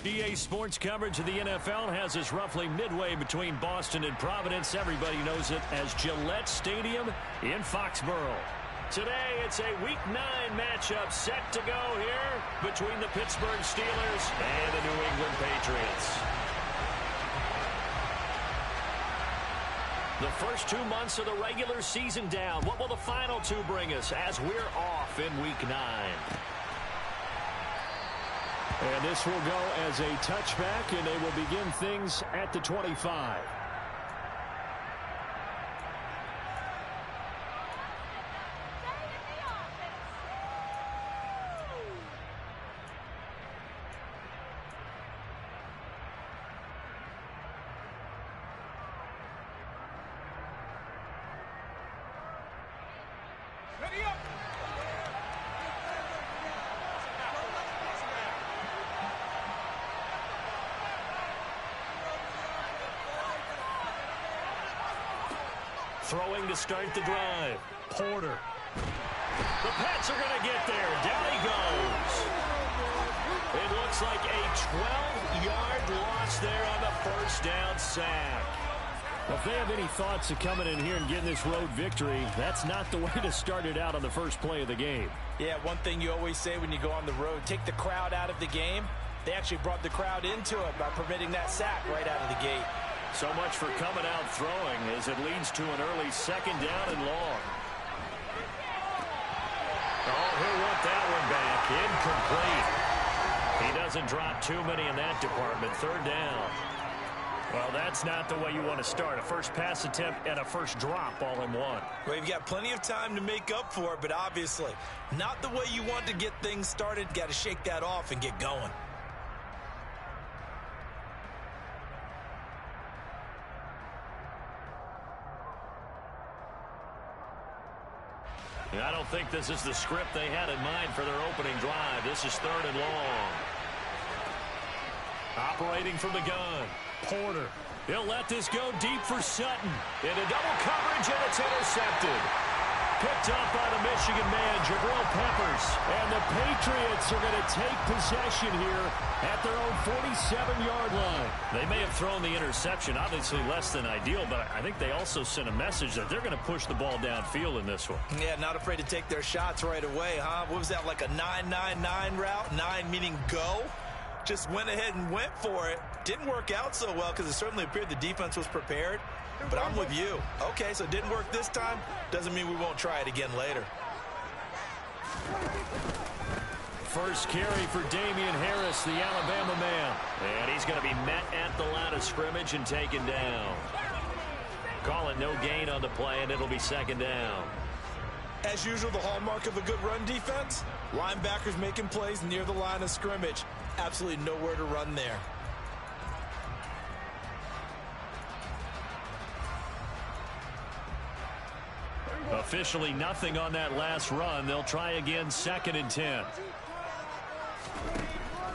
EA Sports coverage of the NFL has us roughly midway between Boston and Providence. Everybody knows it as Gillette Stadium in Foxborough. Today, it's a Week 9 matchup set to go here between the Pittsburgh Steelers and the New England Patriots. The first 2 months of the regular season down. What will the final 2 bring us as we're off in Week 9? And this will go as a touchback, and they will begin things at the 25. Throwing to start the drive. Porter. The Pats are going to get there. Down he goes. It looks like a 12-yard loss there on the first down sack. Well, if they have any thoughts of coming in here and getting this road victory, that's not the way to start it out on the first play of the game. Yeah, one thing you always say when you go on the road, take the crowd out of the game. They actually brought the crowd into it by permitting that sack right out of the gate. So much for coming out throwing as it leads to an early second down and long. Oh, he'll want that one back. Incomplete. He doesn't drop too many in that department. Third down. Well, that's not the way you want to start. A first pass attempt and a first drop all in one. Well, you've got plenty of time to make up for it, but obviously not the way you want to get things started. Got to shake that off and get going. I don't think this is the script they had in mind for their opening drive. This is third and long. Operating from the gun. Porter. He'll let this go deep for Sutton. Into double coverage, and it's intercepted. Picked up by the Michigan man, Jabril Peppers. And the Patriots are going to take possession here at their own 47-yard line. They may have thrown the interception, obviously less than ideal, but I think they also sent a message that they're going to push the ball downfield in this one. Yeah, not afraid to take their shots right away, huh? What was that, like a 9-9-9 route? 9 meaning go? Just went ahead and went for it. Didn't work out so well because it certainly appeared the defense was prepared. But I'm with you. Okay, so it didn't work this time. Doesn't mean we won't try it again later. First carry for Damian Harris, the Alabama man. And he's going to be met at the line of scrimmage and taken down. Call it no gain on the play, and it'll be second down. As usual, the hallmark of a good run defense, linebackers making plays near the line of scrimmage. Absolutely nowhere to run there. Officially nothing on that last run. They'll try again, 2nd and 10.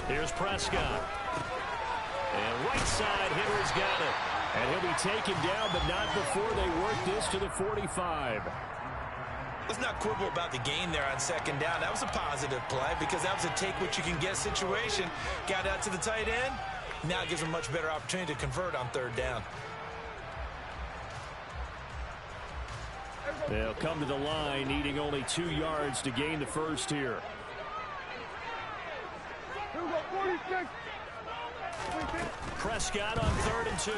Here's Prescott. And right side, Hitter's got it. And he'll be taken down, but not before they work this to the 45. Let's not quibble about the gain there on 2nd down. That was a positive play because that was a take-what-you-can-get situation. Got out to the tight end. Now it gives them a much better opportunity to convert on 3rd down. They'll come to the line, needing only 2 yards to gain the first here. Prescott on 3rd and 2.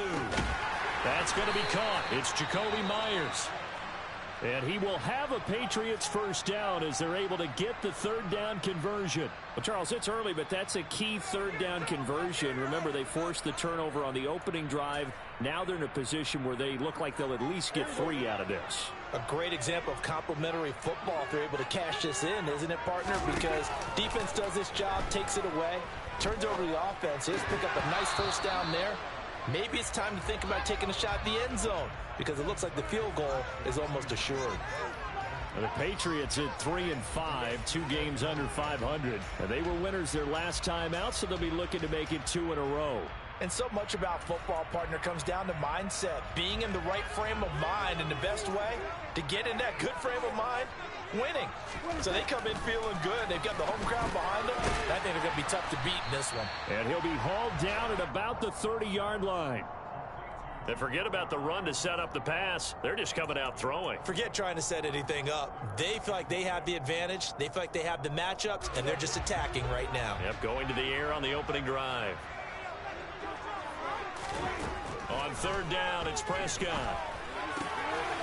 That's going to be caught. It's Jacoby Myers. And he will have a Patriots first down as they're able to get the 3rd down conversion. Well, Charles, it's early, but that's a key 3rd down conversion. Remember, they forced the turnover on the opening drive. Now they're in a position where they look like they'll at least get 3 out of this. A great example of complementary football if they're able to cash this in, isn't it, partner? Because defense does this job, takes it away, turns over the offense. Just pick up a nice first down there. Maybe it's time to think about taking a shot at the end zone because it looks like the field goal is almost assured. The Patriots at 3-5, 2 games under 500. And they were winners their last time out, so they'll be looking to make it 2 in a row. And so much about football, partner, comes down to mindset. Being in the right frame of mind, and the best way to get in that good frame of mind winning. So they come in feeling good. They've got the home crowd behind them. I think they're going to be tough to beat in this one. And he'll be hauled down at about the 30-yard line. And forget about the run to set up the pass. They're just coming out throwing. Forget trying to set anything up. They feel like they have the advantage. They feel like they have the matchups, and they're just attacking right now. Yep, going to the air on the opening drive. On third down, it's Prescott.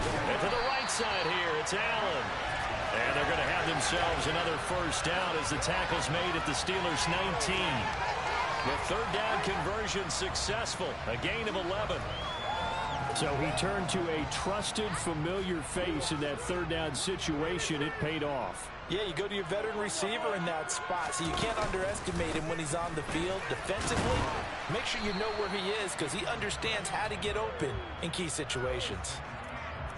And to the right side here, it's Allen. And they're going to have themselves another first down as the tackle's made at the Steelers' 19. The third down conversion successful, a gain of 11. So he turned to a trusted, familiar face in that third down situation. It paid off. Yeah, you go to your veteran receiver in that spot, so you can't underestimate him when he's on the field defensively. Make sure you know where he is because he understands how to get open in key situations.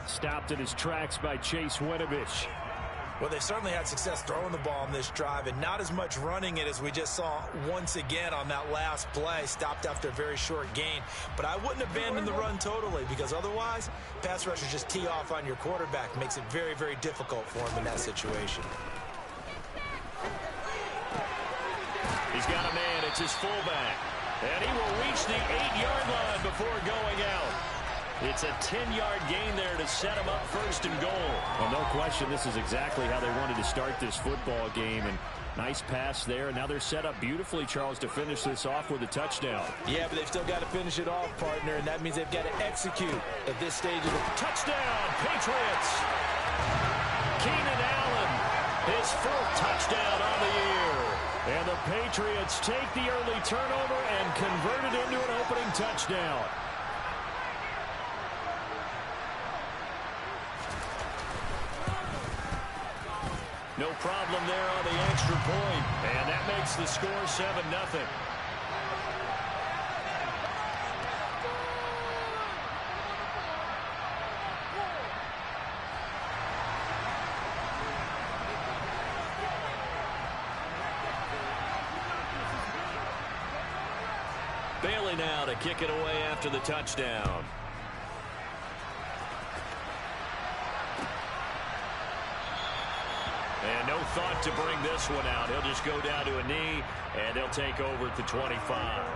Stopped in his tracks by Chase Winovich. Well, they certainly had success throwing the ball on this drive and not as much running it as we just saw once again on that last play. Stopped after a very short gain. But I wouldn't abandon the run totally because otherwise, pass rushers just tee off on your quarterback. Makes it very, very difficult for him in that situation. He's got a man. It's his fullback. And he will reach the 8-yard line before going out. It's a 10-yard gain there to set him up first and goal. Well, no question, this is exactly how they wanted to start this football game. And nice pass there. And now they're set up beautifully, Charles, to finish this off with a touchdown. Yeah, but they've still got to finish it off, partner, and that means they've got to execute at this stage of the touchdown, Patriots. Keenan Allen, his fourth touchdown on the year. And the Patriots take the early turnover and convert it into an opening touchdown. No problem there on the extra point. And that makes the score 7-0. Bailey now to kick it away after the touchdown. And no thought to bring this one out. He'll just go down to a knee, and they'll take over at the 25.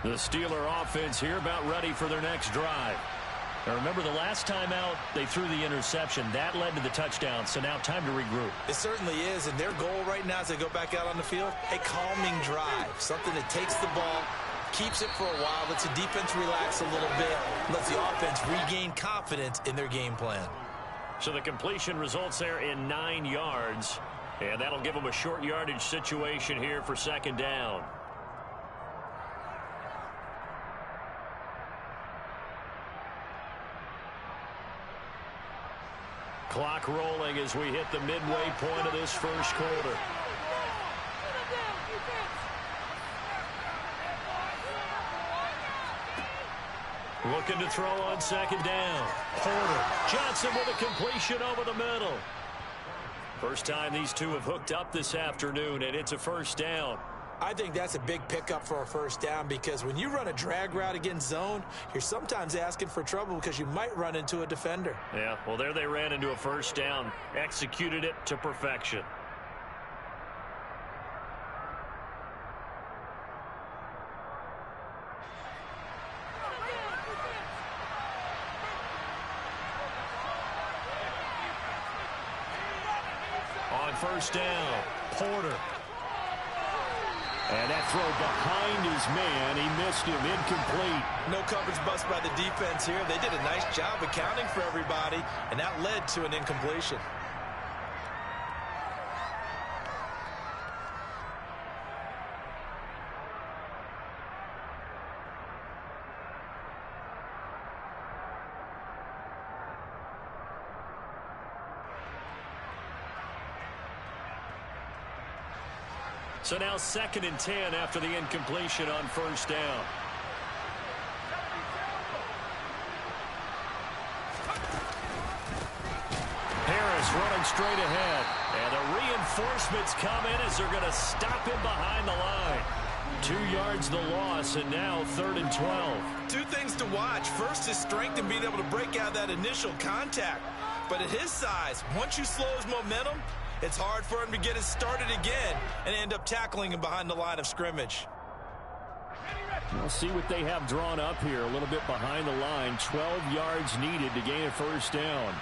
The Steeler offense here about ready for their next drive. Now remember, the last time out, they threw the interception. That led to the touchdown, so now time to regroup. It certainly is, and their goal right now as they go back out on the field, a calming drive. Something that takes the ball, keeps it for a while, lets the defense relax a little bit, lets the offense regain confidence in their game plan. So the completion results there in 9 yards, and that'll give them a short yardage situation here for second down. Clock rolling as we hit the midway point of this first quarter. Looking to throw on second down. Porter. Johnson with a completion over the middle. First time these two have hooked up this afternoon, and it's a first down. I think that's a big pickup for a first down because when you run a drag route against zone, you're sometimes asking for trouble because you might run into a defender. Yeah, well, there they ran into a first down, executed it to perfection. On first down, Porter. And that throw behind his man. He missed him. Incomplete. No coverage bust by the defense here. They did a nice job accounting for everybody, and that led to an incompletion. So now 2nd and 10 after the incompletion on first down. running straight ahead. And the reinforcements come in as they're going to stop him behind the line. 2 yards the loss, and now 3rd and 12. Two things to watch. First, his strength and being able to break out that initial contact. But at his size, once you slow his momentum, it's hard for him to get it started again and end up tackling him behind the line of scrimmage. We'll see what they have drawn up here. A little bit behind the line. 12 yards needed to gain a first down.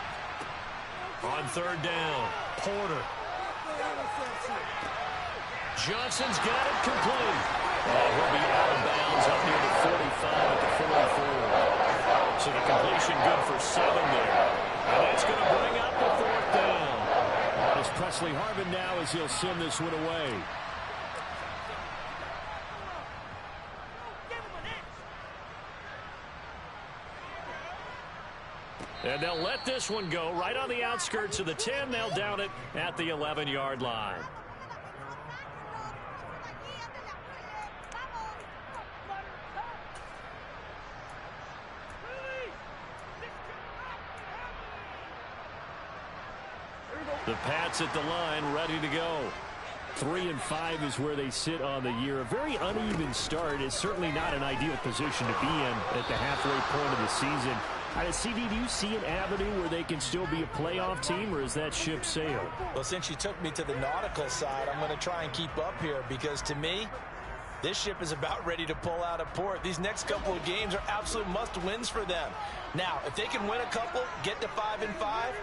On 3rd down, Porter. Johnson's got it complete. He'll be out of bounds up near the 45 at the 44. So the completion good for 7 there. And that's going to bring up the 4th down. It's Presley Harvin now as he'll send this one away. And they'll let this one go right on the outskirts of the 10. They'll down it at the 11-yard line. The Pats at the line, ready to go. 3-5 is where they sit on the year. A very uneven start is certainly not an ideal position to be in at the halfway point of the season. CD, do you see an avenue where they can still be a playoff team, or is that ship sailed? Well, since you took me to the nautical side, I'm going to try and keep up here because, to me, this ship is about ready to pull out of port. These next couple of games are absolute must-wins for them. Now, if they can win a couple, get to 5-5,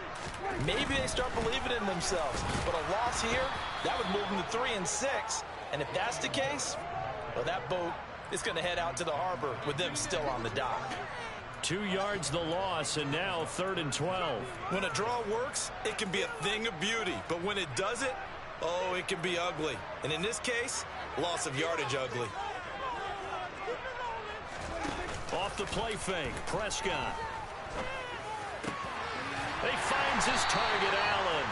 maybe they start believing in themselves. But a loss here, that would move them to 3-6. And if that's the case, well, that boat is going to head out to the harbor with them still on the dock. 2 yards the loss, and now 3rd and 12. When a draw works, it can be a thing of beauty. But when it doesn't, oh, it can be ugly. And in this case, loss of yardage ugly. Off the play fake, Prescott. He finds his target, Allen.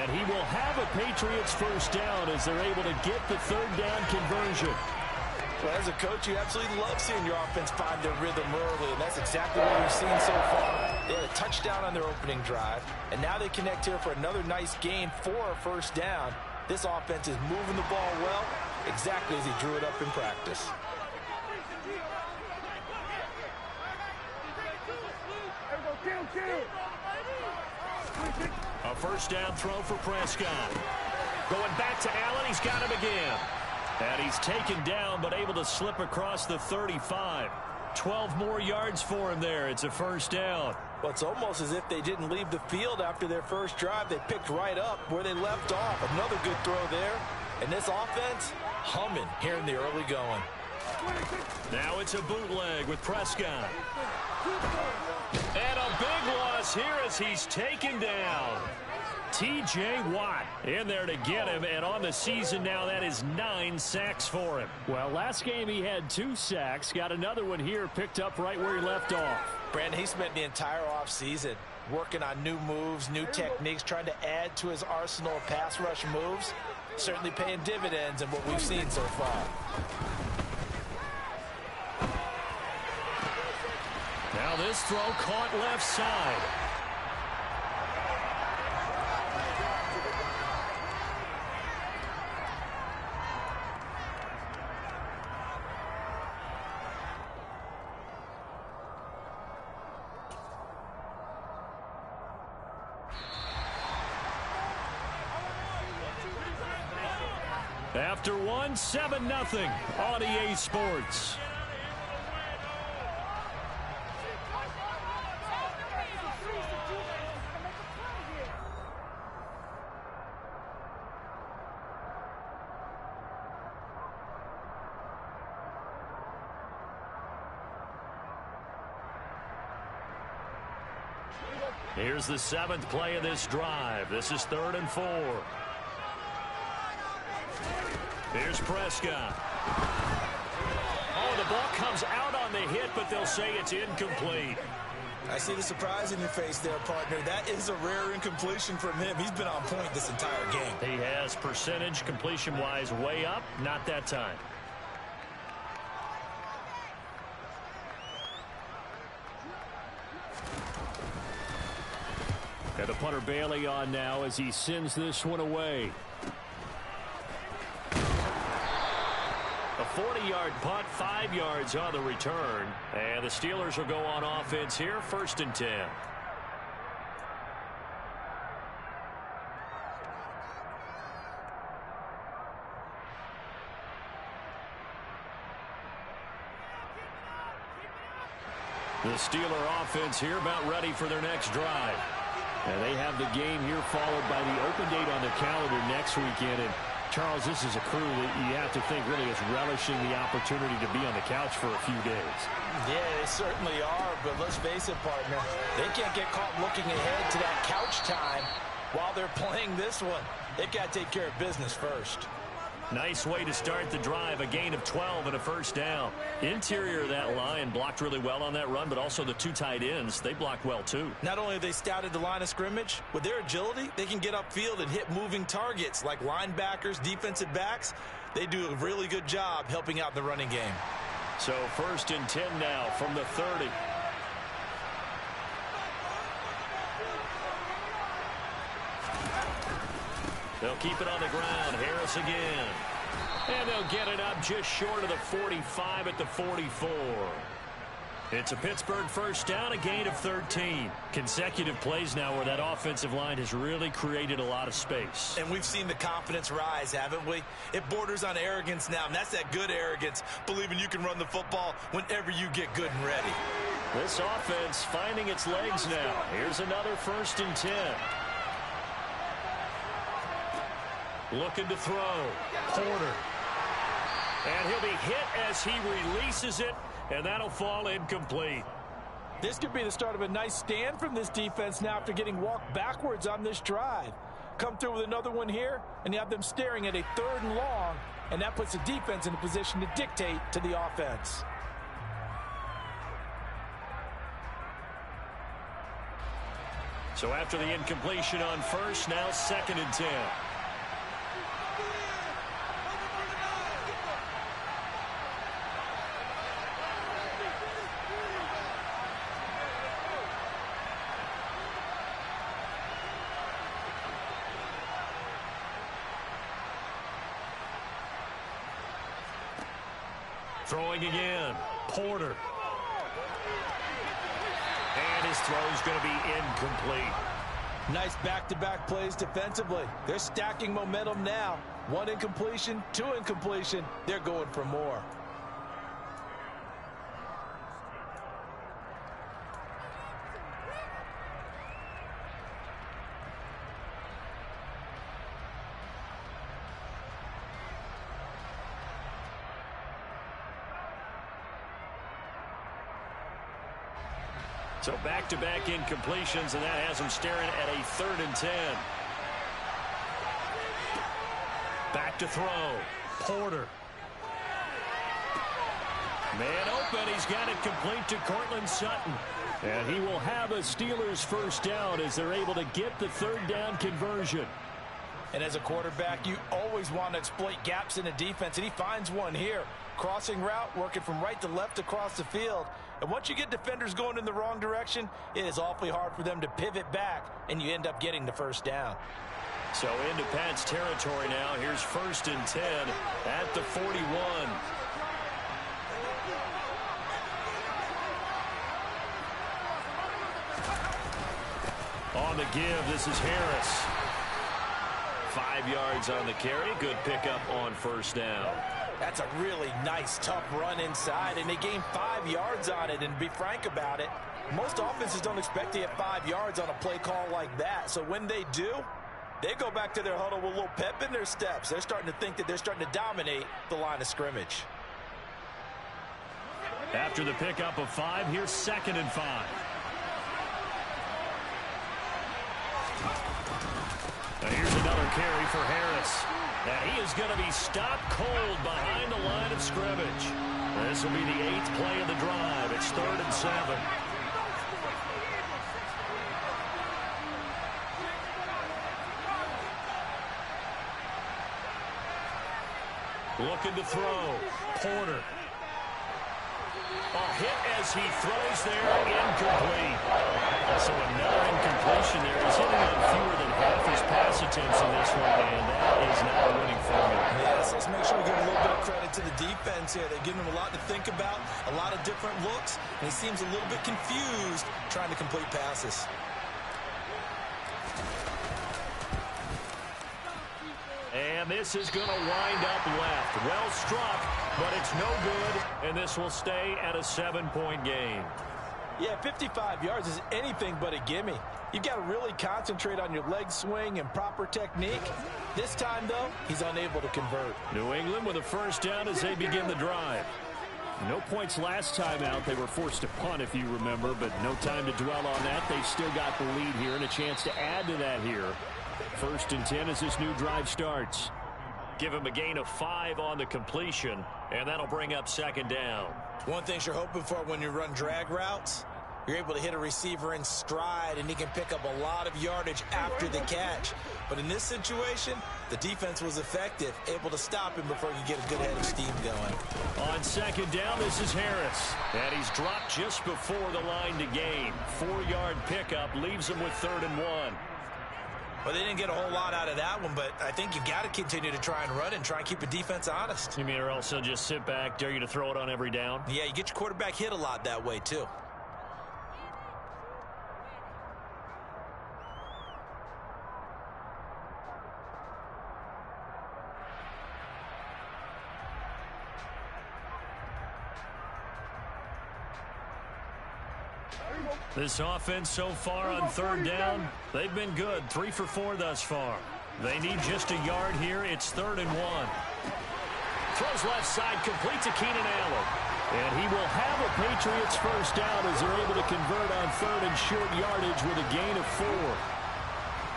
And he will have a Patriots first down as they're able to get the 3rd down conversion. Well, as a coach, you absolutely love seeing your offense find their rhythm early, and that's exactly what we've seen so far. They had a touchdown on their opening drive, and now they connect here for another nice gain for a first down. This offense is moving the ball well, exactly as he drew it up in practice. A first down throw for Prescott. Going back to Allen, he's got him again. And he's taken down, but able to slip across the 35. 12 more yards for him there. It's a first down. Well, it's almost as if they didn't leave the field after their first drive. They picked right up where they left off. Another good throw there. And this offense, humming here in the early going. Now it's a bootleg with Prescott. And a big loss here as he's taken down. T.J. Watt in there to get him, and on the season now, that is 9 sacks for him. Well, last game he had 2 sacks. Got another one here, picked up right where he left off. Brandon, he spent the entire offseason working on new moves, new techniques, trying to add to his arsenal of pass rush moves. Certainly paying dividends in what we've seen so far. Now this throw caught left side. After 1, 7-0 on EA Sports. Here's the 7th play of this drive. This is 3rd and 4. Here's Prescott. Oh, the ball comes out on the hit, but they'll say it's incomplete. I see the surprise in your face there, partner. That is a rare incompletion from him. He's been on point this entire game. He has percentage completion-wise way up. Not that time. And the punter Bailey on now as he sends this one away. A 40-yard punt, 5 yards on the return. And the Steelers will go on offense here, 1st and 10. The Steeler offense here about ready for their next drive. And they have the game here followed by the open date on the calendar next weekend. And Charles, this is a crew that you have to think really is relishing the opportunity to be on the couch for a few days. Yeah, they certainly are, but let's face it, partner. They can't get caught looking ahead to that couch time while they're playing this one. They've got to take care of business first. Nice way to start the drive, a gain of 12 and a 1st down. Interior of that line blocked really well on that run, but also the 2 tight ends, they blocked well too. Not only have they scouted the line of scrimmage, with their agility, they can get upfield and hit moving targets like linebackers, defensive backs. They do a really good job helping out the running game. So 1st and 10 now from the 30. They'll keep it on the ground. Harris again. And they'll get it up just short of the 45 at the 44. It's a Pittsburgh 1st down, a gain of 13. Consecutive plays now where that offensive line has really created a lot of space. And we've seen the confidence rise, haven't we? It borders on arrogance now, and that's that good arrogance, believing you can run the football whenever you get good and ready. This offense finding its legs now. Here's another 1st and 10. Looking to throw. Porter. And he'll be hit as he releases it, and that'll fall incomplete. This could be the start of a nice stand from this defense now after getting walked backwards on this drive. Come through with another one here, and you have them staring at a 3rd and long, and that puts the defense in a position to dictate to the offense. So after the incompletion on 1st, now 2nd and 10. Throwing again. Porter. And his throw's going to be incomplete. Nice back-to-back plays defensively. They're stacking momentum now. 1 incompletion, 2 incompletion. They're going for more. So back-to-back incompletions, and that has them staring at a 3rd and 10. Back to throw. Porter. Man open. He's got it complete to Courtland Sutton. And he will have a Steelers 1st down as they're able to get the 3rd down conversion. And as a quarterback, you always want to exploit gaps in the defense, and he finds one here. Crossing route, working from right to left across the field. And once you get defenders going in the wrong direction, it is awfully hard for them to pivot back, and you end up getting the 1st down. So into Pat's territory now. Here's 1st and 10 at the 41. On the give, this is Harris. 5 yards on the carry. Good pickup on 1st down. That's a really nice, tough run inside, and they gained 5 yards on it. And to be frank about it, most offenses don't expect to get 5 yards on a play call like that. So when they do, they go back to their huddle with a little pep in their steps. They're starting to think that they're starting to dominate the line of scrimmage. After the pickup of 5, here's 2nd and 5. Now here's another carry for Harris. And he is going to be stopped cold behind the line of scrimmage. This will be the 8th play of the drive. It's 3rd and 7. Looking to throw. Porter. A hit as he throws there, incomplete. So another incompletion there. He's hit things here. They're giving him a lot to think about, a lot of different looks, and he seems a little bit confused trying to complete passes. And this is going to wind up left. Well struck, but it's no good, and this will stay at a 7-point game. Yeah, 55 yards is anything but a gimme. You've got to really concentrate on your leg swing and proper technique. This time, though, he's unable to convert. New England with a first down as they begin the drive. No points last time out. They were forced to punt, if you remember, but no time to dwell on that. They've still got the lead here and a chance to add to that here. 1st and 10 as this new drive starts. Give him a gain of 5 on the completion, and that'll bring up 2nd down. One thing you're hoping for when you run drag routes, you're able to hit a receiver in stride, and he can pick up a lot of yardage after the catch. But in this situation, the defense was effective, able to stop him before you get a good head of steam going. On 2nd down, this is Harris. And he's dropped just before the line to gain. 4-yard pickup leaves him with 3rd and 1. Well, they didn't get a whole lot out of that one, but I think you got to continue to try and run and try and keep the defense honest. You mean or else they'll just sit back, dare you to throw it on every down? Yeah, you get your quarterback hit a lot that way, too. This offense so far on 3rd down, they've been good. 3 for 4 thus far. They need just a yard here. It's 3rd and 1. Throws left side, complete to Keenan Allen. And he will have a Patriots first down as they're able to convert on 3rd and short yardage with a gain of 4.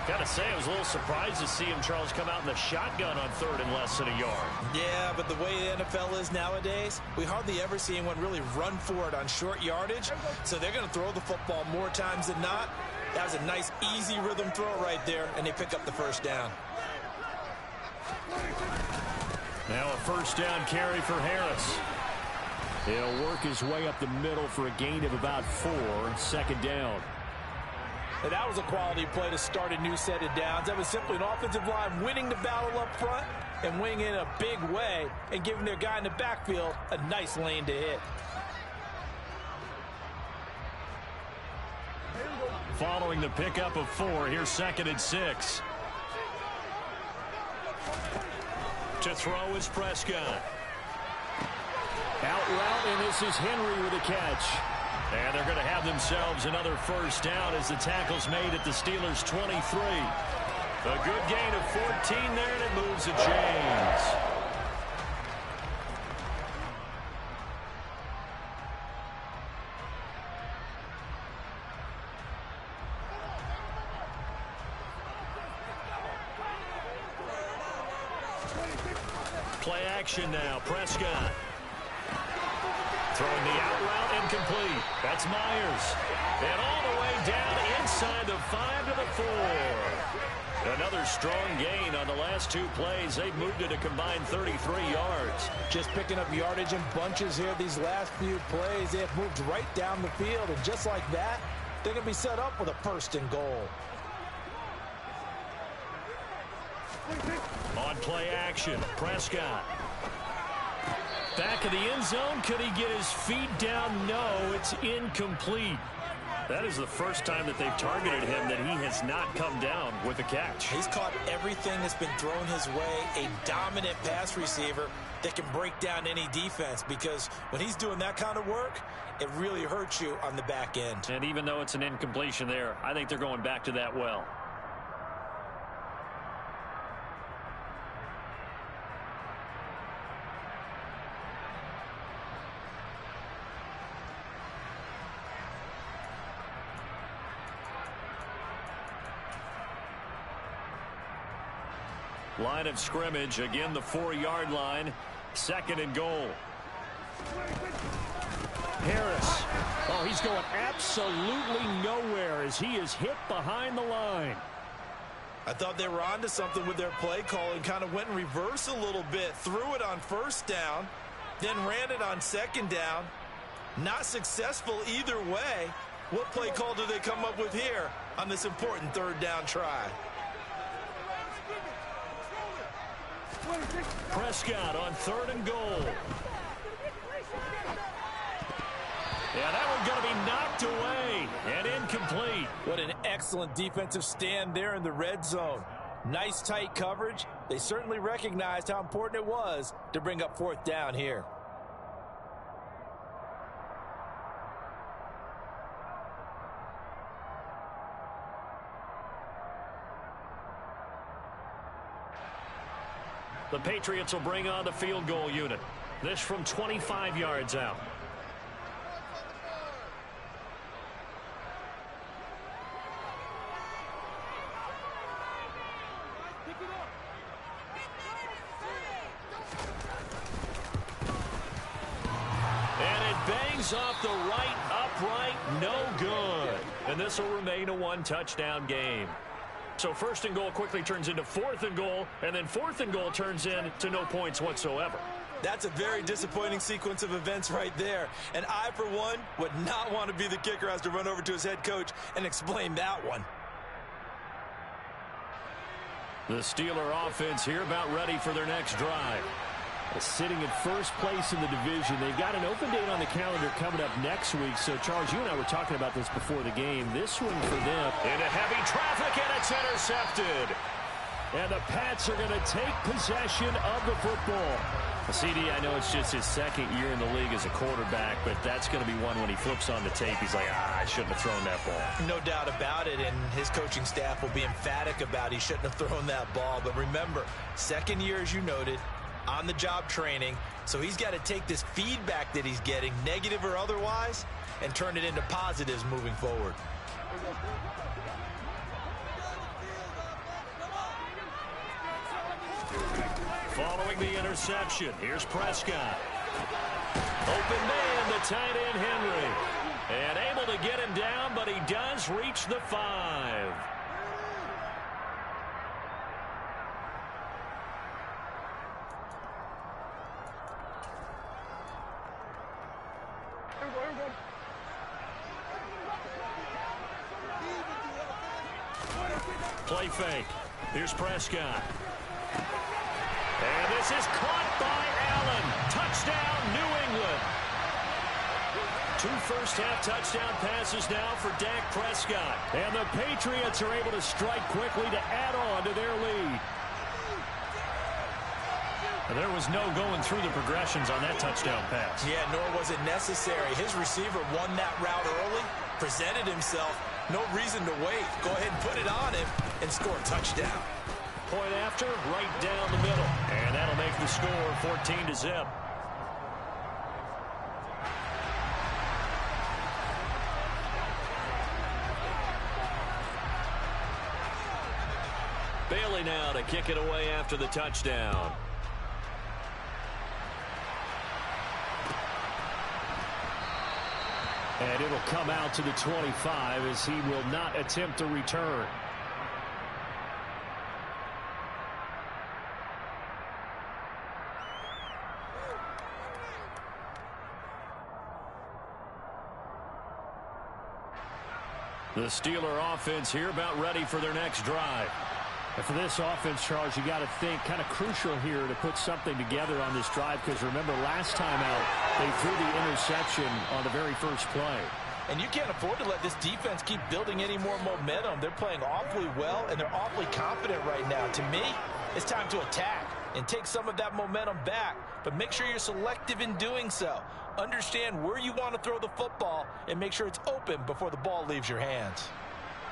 Gotta say, I was a little surprised to see him, Charles, come out in the shotgun on 3rd and less than a yard. Yeah, but the way the NFL is nowadays, we hardly ever see anyone really run for it on short yardage. So they're going to throw the football more times than not. That was a nice, easy rhythm throw right there, and they pick up the first down. Now a first down carry for Harris. He'll work his way up the middle for a gain of about 4. 2nd down. And that was a quality play to start a new set of downs. That was simply an offensive line winning the battle up front and winning in a big way and giving their guy in the backfield a nice lane to hit. Following the pickup of 4, here's 2nd and 6. To throw is Prescott. Out route, and this is Henry with a catch. And they're going to have themselves another first down as the tackle's made at the Steelers' 23. A good gain of 14 there, and it moves the chains. Play action now, Prescott. Throwing the out route incomplete. That's Myers. And all the way down inside the 5 to the 4. Another strong gain on the last 2 plays. They've moved it a combined 33 yards. Just picking up yardage in bunches here these last few plays. They have moved right down the field. And just like that, they're going to be set up with a 1st and goal. On play action, Prescott. Back of the end zone. Could he get his feet down? No, it's incomplete. That is the first time that they've targeted him that he has not come down with a catch. He's caught everything that's been thrown his way. A dominant pass receiver that can break down any defense, because when he's doing that kind of work, it really hurts you on the back end. And even though it's an incompletion there, I think they're going back to that well. Line of scrimmage, again the 4-yard line. 2nd and goal. Harris. Oh, he's going absolutely nowhere as he is hit behind the line. I thought they were onto something with their play call and kind of went in reverse a little bit. Threw it on 1st down, then ran it on 2nd down. Not successful either way. What play call do they come up with here on this important 3rd down try? Prescott on 3rd and goal. Yeah, that one's going to be knocked away and incomplete. What an excellent defensive stand there in the red zone. Nice tight coverage. They certainly recognized how important it was to bring up fourth down here. The Patriots will bring on the field goal unit. This from 25 yards out. And it bangs off the right upright, no good. And this will remain a one-touchdown game. So first and goal quickly turns into fourth and goal, and then fourth and goal turns into no points whatsoever. That's a very disappointing sequence of events right there. And I, for one, would not want to be the kicker who has to run over to his head coach and explain that one. The Steeler offense here about ready for their next drive. Sitting in first place in the division. They've got an open date on the calendar coming up next week. So, Charles, you and I were talking about this before the game. This one for them. Into heavy traffic, and it's intercepted. And the Pats are going to take possession of the football. CD, I know it's just his second year in the league as a quarterback, but that's going to be one when he flips on the tape. He's like, I shouldn't have thrown that ball. No doubt about it, and his coaching staff will be emphatic about he shouldn't have thrown that ball. But remember, second year, as you noted, on-the-job training, so he's got to take this feedback that he's getting, negative or otherwise, and turn it into positives moving forward. Following the interception, here's Prescott. Open man, the tight end Henry. And able to get him down, but he does reach the 5. Play fake. Here's Prescott. And this is caught by Allen. Touchdown, New England. 2 first-half touchdown passes now for Dak Prescott. And the Patriots are able to strike quickly to add on to their lead. There was no going through the progressions on that touchdown pass. Yeah, nor was it necessary. His receiver won that route early, presented himself. No reason to wait. Go ahead and put it on him and score a touchdown. Point after, right down the middle. And that'll make the score 14-0. Bailey now to kick it away after the touchdown. And it'll come out to the 25 as he will not attempt to return. The Steeler offense here about ready for their next drive. And for this offense, Charles, you got to think kind of crucial here to put something together on this drive, because remember last time out they threw the interception on the very first play. And you can't afford to let this defense keep building any more momentum. They're playing awfully well, and they're awfully confident right now. To me, it's time to attack and take some of that momentum back, but make sure you're selective in doing so. Understand where you want to throw the football and make sure it's open before the ball leaves your hands.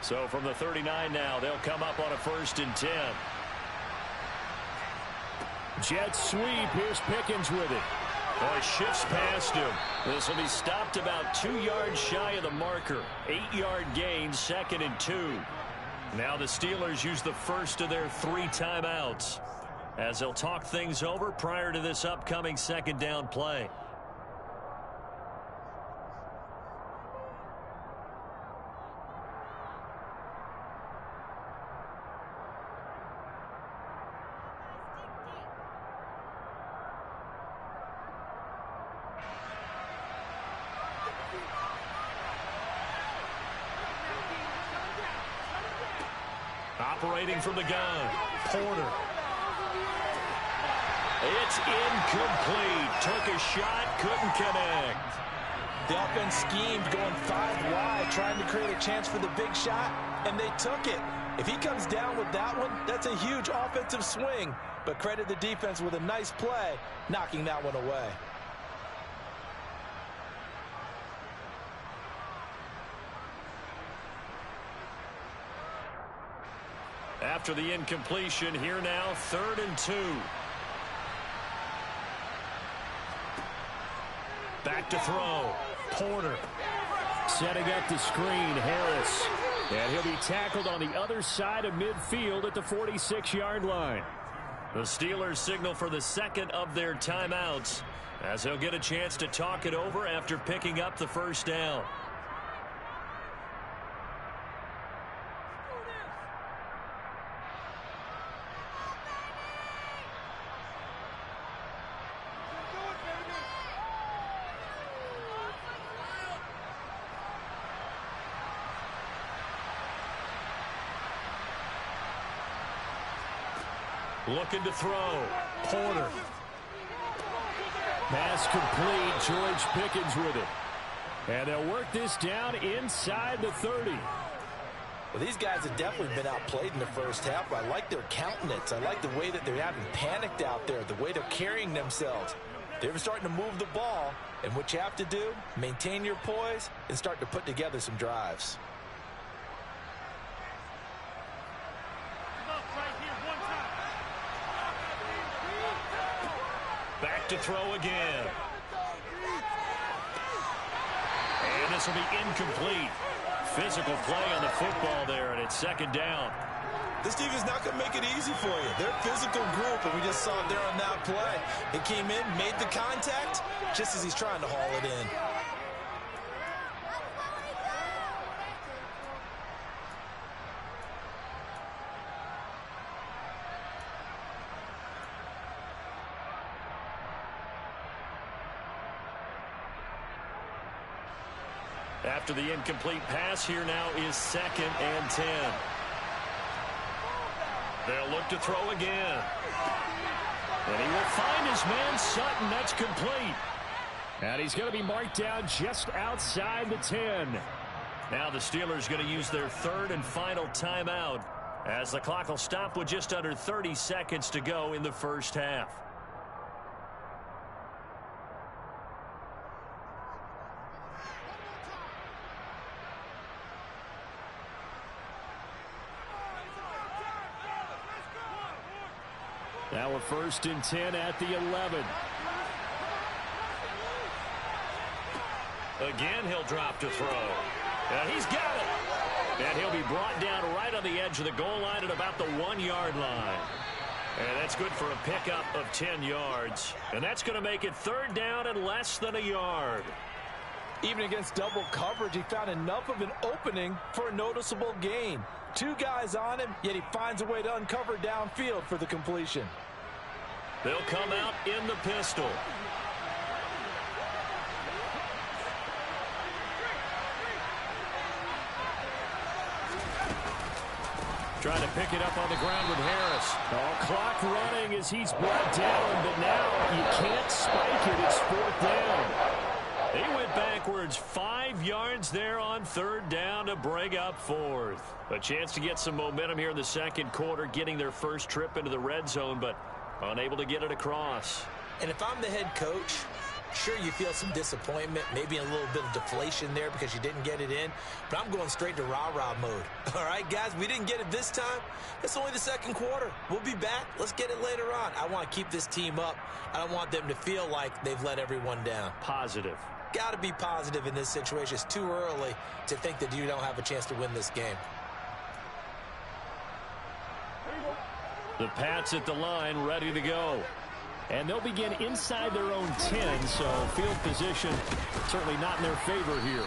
So from the 39 now, they'll come up on a 1st and 10. Jet sweep. Here's Pickens with it. Boy, shifts past him. This will be stopped about 2 yards shy of the marker. 8-yard gain, 2nd and 2. Now the Steelers use the first of their 3 timeouts as they'll talk things over prior to this upcoming 2nd down play. Operating from the gun, Porter. It's incomplete. Took a shot, couldn't connect. The offense schemed going 5 wide, trying to create a chance for the big shot, and they took it. If he comes down with that one, that's a huge offensive swing. But credit the defense with a nice play, knocking that one away. After the incompletion, here now, 3rd and 2. Back to throw. Porter. Setting up the screen, Harris. And he'll be tackled on the other side of midfield at the 46-yard line. The Steelers signal for the second of their timeouts as they'll get a chance to talk it over after picking up the first down. Looking to throw. Porter. Pass complete. George Pickens with it. And they'll work this down inside the 30. Well, these guys have definitely been outplayed in the first half. I like their countenance. I like the way that they're having panicked out there, the way they're carrying themselves. They're starting to move the ball, and what you have to do, maintain your poise and start to put together some drives. Back to throw again. And this will be incomplete. Physical play on the football there, and it's 2nd down. This defense is not going to make it easy for you. They're a physical group, and we just saw it there on that play. He came in, made the contact, just as he's trying to haul it in. After the incomplete pass, here now is 2nd and 10. They'll look to throw again. And he will find his man Sutton. That's complete. And he's going to be marked down just outside the 10. Now the Steelers going to use their 3rd and final timeout as the clock will stop with just under 30 seconds to go in the first half. Now a 1st and 10 at the 11. Again, he'll drop to throw. And he's got it. And he'll be brought down right on the edge of the goal line at about the 1-yard line. And that's good for a pickup of 10 yards. And that's going to make it 3rd down and less than a yard. Even against double coverage, he found enough of an opening for a noticeable gain. 2 guys on him, yet he finds a way to uncover downfield for the completion. They'll come out in the pistol. Trying to pick it up on the ground with Harris. Clock running as he's brought down, but now you can't spike it. It's 4th down. He went backwards 5 yards there on 3rd down to bring up 4th. A chance to get some momentum here in the second quarter, getting their first trip into the red zone, but unable to get it across. And if I'm the head coach, sure, you feel some disappointment, maybe a little bit of deflation there because you didn't get it in, but I'm going straight to rah-rah mode. All right, guys, we didn't get it this time. It's only the second quarter. We'll be back. Let's get it later on. I want to keep this team up. I don't want them to feel like they've let everyone down. Positive. Got to be positive in this situation. It's too early to think that you don't have a chance to win this game. The Pats at the line, ready to go. And they'll begin inside their own 10, so field position certainly not in their favor here.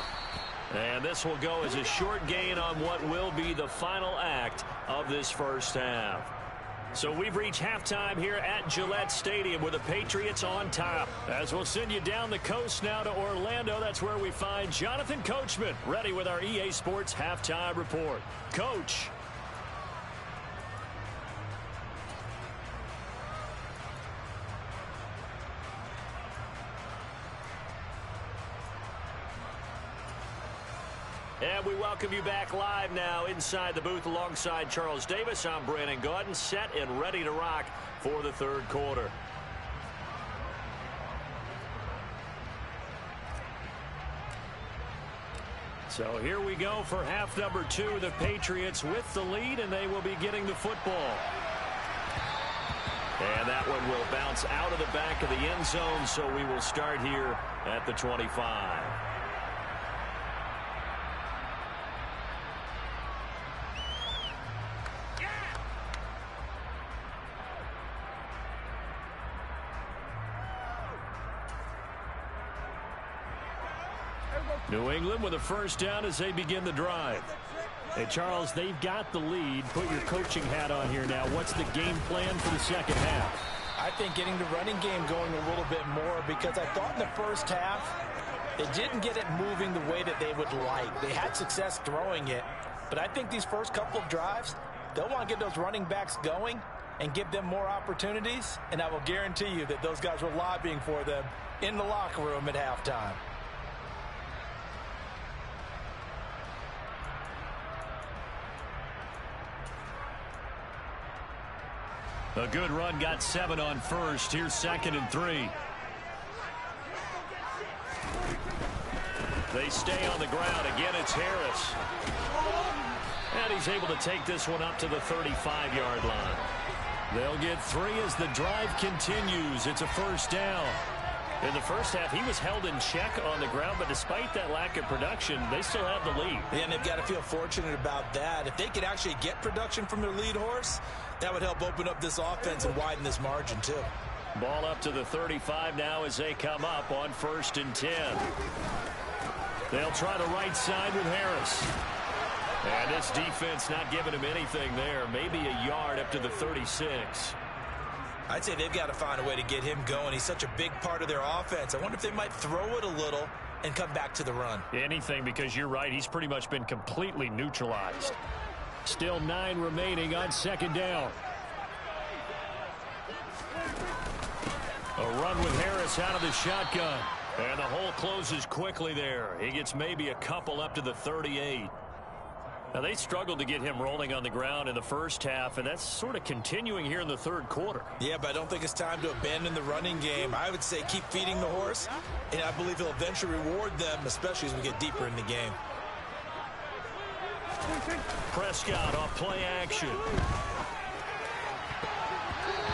And this will go as a short gain on what will be the final act of this first half. So we've reached halftime here at Gillette Stadium with the Patriots on top. As we'll send you down the coast now to Orlando, that's where we find Jonathan Coachman ready with our EA Sports Halftime Report. Coach. welcome you back live now inside the booth alongside Charles Davis. I'm Brandon Gaudin, set and ready to rock for the third quarter. So here we go for half number 2. The Patriots with the lead, and they will be getting the football. And that one will bounce out of the back of the end zone, so we will start here at the 25. New England with a first down as they begin the drive. Hey, Charles, they've got the lead. Put your coaching hat on here now. What's the game plan for the second half? I think getting the running game going a little bit more, because I thought in the first half they didn't get it moving the way that they would like. They had success throwing it, but I think these first couple of drives, they'll want to get those running backs going and give them more opportunities, and I will guarantee you that those guys were lobbying for them in the locker room at halftime. A good run, got 7 on first. Here's 2nd and 3. They stay on the ground. Again, it's Harris. And he's able to take this one up to the 35-yard line. They'll get 3 as the drive continues. It's a first down. In the first half, he was held in check on the ground, but despite that lack of production, they still have the lead. Yeah, and they've got to feel fortunate about that. If they could actually get production from their lead horse, that would help open up this offense and widen this margin, too. Ball up to the 35 now as they come up on 1st and 10. They'll try the right side with Harris. And this defense not giving him anything there. Maybe a yard up to the 36. I'd say they've got to find a way to get him going. He's such a big part of their offense. I wonder if they might throw it a little and come back to the run. Anything, because you're right. He's pretty much been completely neutralized. Still 9 remaining on 2nd down. A run with Harris out of the shotgun. And the hole closes quickly there. He gets maybe a couple up to the 38. Now, they struggled to get him rolling on the ground in the first half, and that's sort of continuing here in the third quarter. Yeah, but I don't think it's time to abandon the running game. I would say keep feeding the horse, and I believe he'll eventually reward them, especially as we get deeper in the game. Prescott off play action.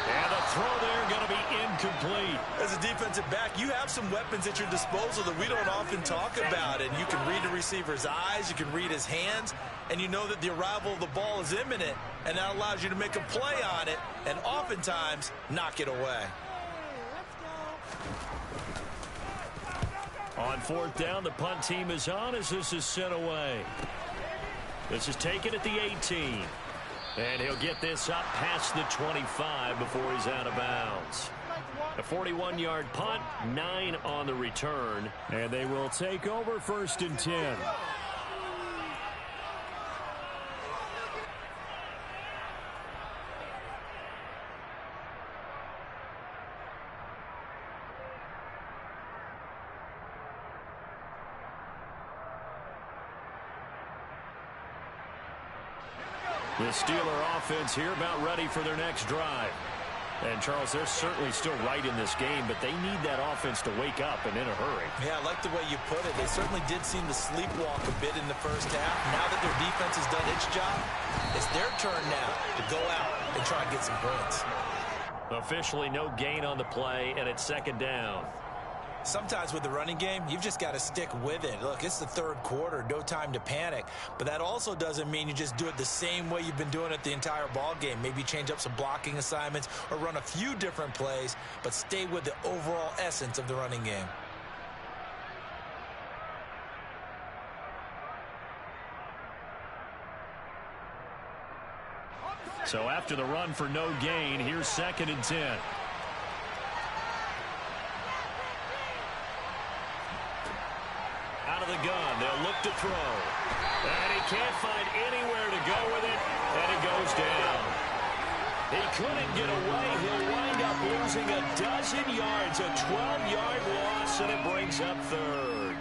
And the throw there going to be incomplete. As a defensive back, you have some weapons at your disposal that we don't often talk about. And you can read the receiver's eyes, you can read his hands, and you know that the arrival of the ball is imminent. And that allows you to make a play on it and oftentimes knock it away. On 4th down, the punt team is on as this is sent away. This is taken at the 18. And he'll get this up past the 25 before he's out of bounds. A 41-yard punt, 9 on the return. And they will take over 1st and 10. The Steeler offense here about ready for their next drive. And, Charles, they're certainly still right in this game, but they need that offense to wake up and in a hurry. Yeah, I like the way you put it. They certainly did seem to sleepwalk a bit in the first half. Now that their defense has done its job, it's their turn now to go out and try and get some points. Officially no gain on the play, and it's 2nd down. Sometimes with the running game, you've just got to stick with it. Look, it's the third quarter, no time to panic. But that also doesn't mean you just do it the same way you've been doing it the entire ball game. Maybe change up some blocking assignments or run a few different plays, but stay with the overall essence of the running game. So after the run for no gain, here's 2nd and 10. Out of the gun, they'll look to throw. And he can't find anywhere to go with it, and it goes down. He couldn't get away. He'll wind up losing a dozen yards, a 12-yard loss, and it brings up 3rd.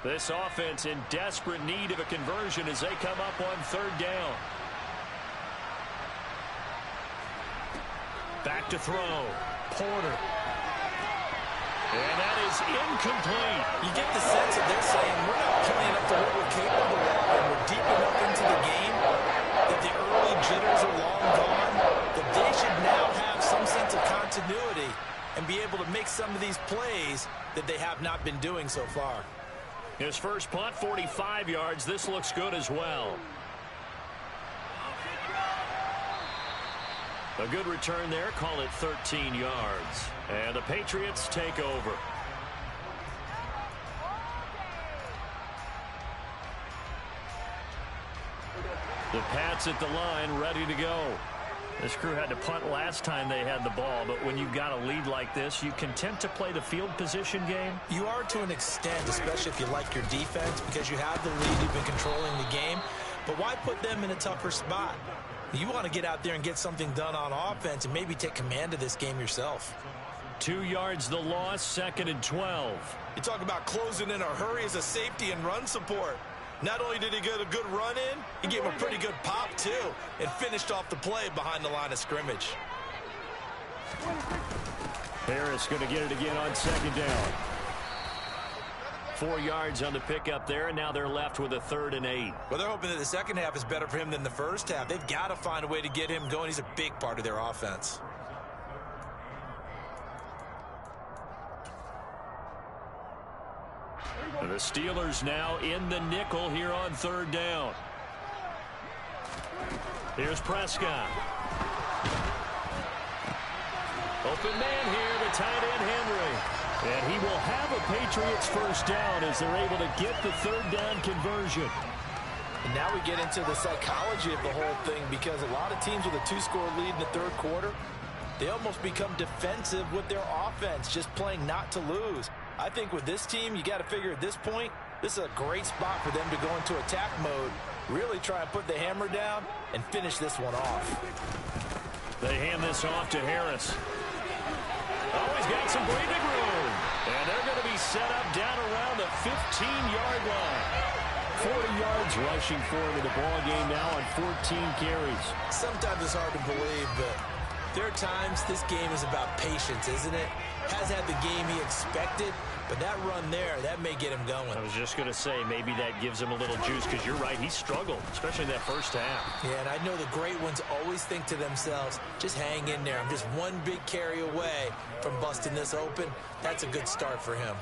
This offense in desperate need of a conversion as they come up on third down. Back to throw. Porter. And that is incomplete. You get the sense that they're saying we're not playing up to what we're capable of, and we're deep enough into the game that the early jitters are long gone, that they should now have some sense of continuity and be able to make some of these plays that they have not been doing so far. His first punt, 45 yards. This looks good as well. A good return there. Call it 13 yards. And the Patriots take over. The Pats at the line, ready to go. This crew had to punt last time they had the ball, but when you've got a lead like this, you content to play the field position game? You are to an extent, especially if you like your defense, because you have the lead, you've been controlling the game. But why put them in a tougher spot? You want to get out there and get something done on offense and maybe take command of this game yourself. 2 yards the loss, 2nd and 12. You talk about closing in a hurry as a safety and run support. Not only did he get a good run in, he gave him a pretty good pop too and finished off the play behind the line of scrimmage. Harris going to get it again on 2nd down. 4 yards on the pickup there, and now they're left with a 3rd and 8. Well, they're hoping that the second half is better for him than the first half. They've got to find a way to get him going. He's a big part of their offense. And the Steelers now in the nickel here on 3rd down. Here's Prescott. Open man here, the tight end Henry. And he will have a Patriots first down as they're able to get the 3rd down conversion. And now we get into the psychology of the whole thing, because a lot of teams with a 2-score lead in the third quarter, they almost become defensive with their offense, just playing not to lose. I think with this team, you got to figure at this point, this is a great spot for them to go into attack mode, really try and put the hammer down and finish this one off. They hand this off to Harris. Oh, he's got some breathing room. And they're going to be set up down around the 15-yard line. 40 yards rushing for him in the ball game now on 14 carries. Sometimes it's hard to believe, but there are times this game is about patience, isn't it? Has had the game he expected, but that run there, that may get him going. I was just going to say, maybe that gives him a little juice, because you're right, he struggled, especially in that first half. Yeah, and I know the great ones always think to themselves, just hang in there. I'm just one big carry away from busting this open. That's a good start for him.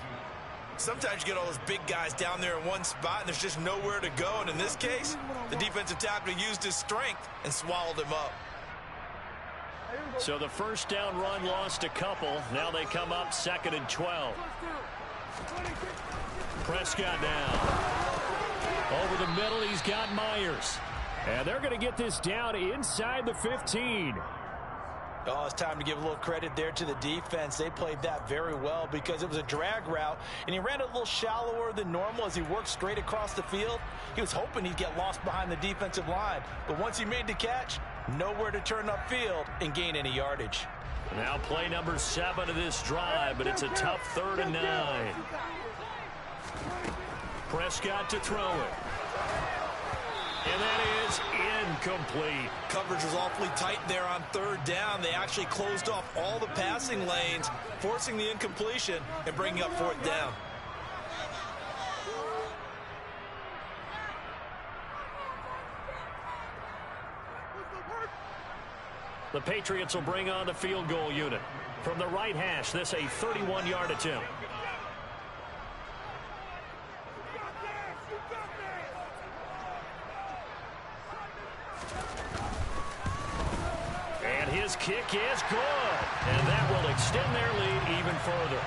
Sometimes you get all those big guys down there in one spot, and there's just nowhere to go. And in this case, the defensive tackle used his strength and swallowed him up. So the first down run lost a couple. Now they come up 2nd and 12. Prescott now. Over the middle, he's got Myers. And they're going to get this down inside the 15. Oh, it's time to give a little credit there to the defense. They played that very well because it was a drag route, and he ran a little shallower than normal as he worked straight across the field. He was hoping he'd get lost behind the defensive line, but once he made the catch, nowhere to turn upfield and gain any yardage. Now play number 7 of this drive, but it's a tough 3rd and 9. Prescott to throw it. And that is incomplete. Coverage was awfully tight there on 3rd down. They actually closed off all the passing lanes, forcing the incompletion and bringing up 4th down. The Patriots will bring on the field goal unit. From the right hash, this a 31-yard attempt. And his kick is good. And that will extend their lead even further.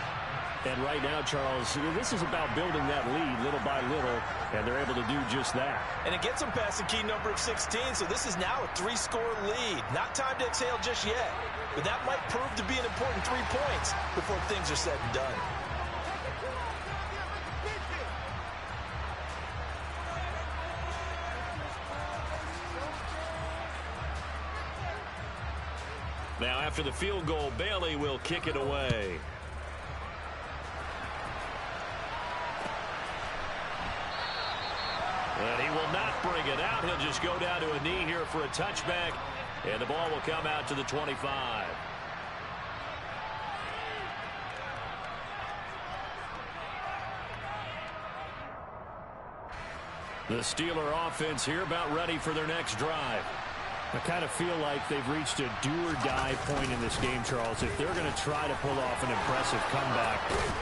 And right now, Charles, this is about building that lead little by little, and they're able to do just that. And it gets them past the key number of 16, so this is now a 3-score lead. Not time to exhale just yet, but that might prove to be an important 3 points before things are said and done. Now, after the field goal, Bailey will kick it away. will not bring it out. He'll just go down to a knee here for a touchback, and the ball will come out to the 25. The Steeler offense here about ready for their next drive. I kind of feel like they've reached a do-or-die point in this game, Charles. If they're going to try to pull off an impressive comeback,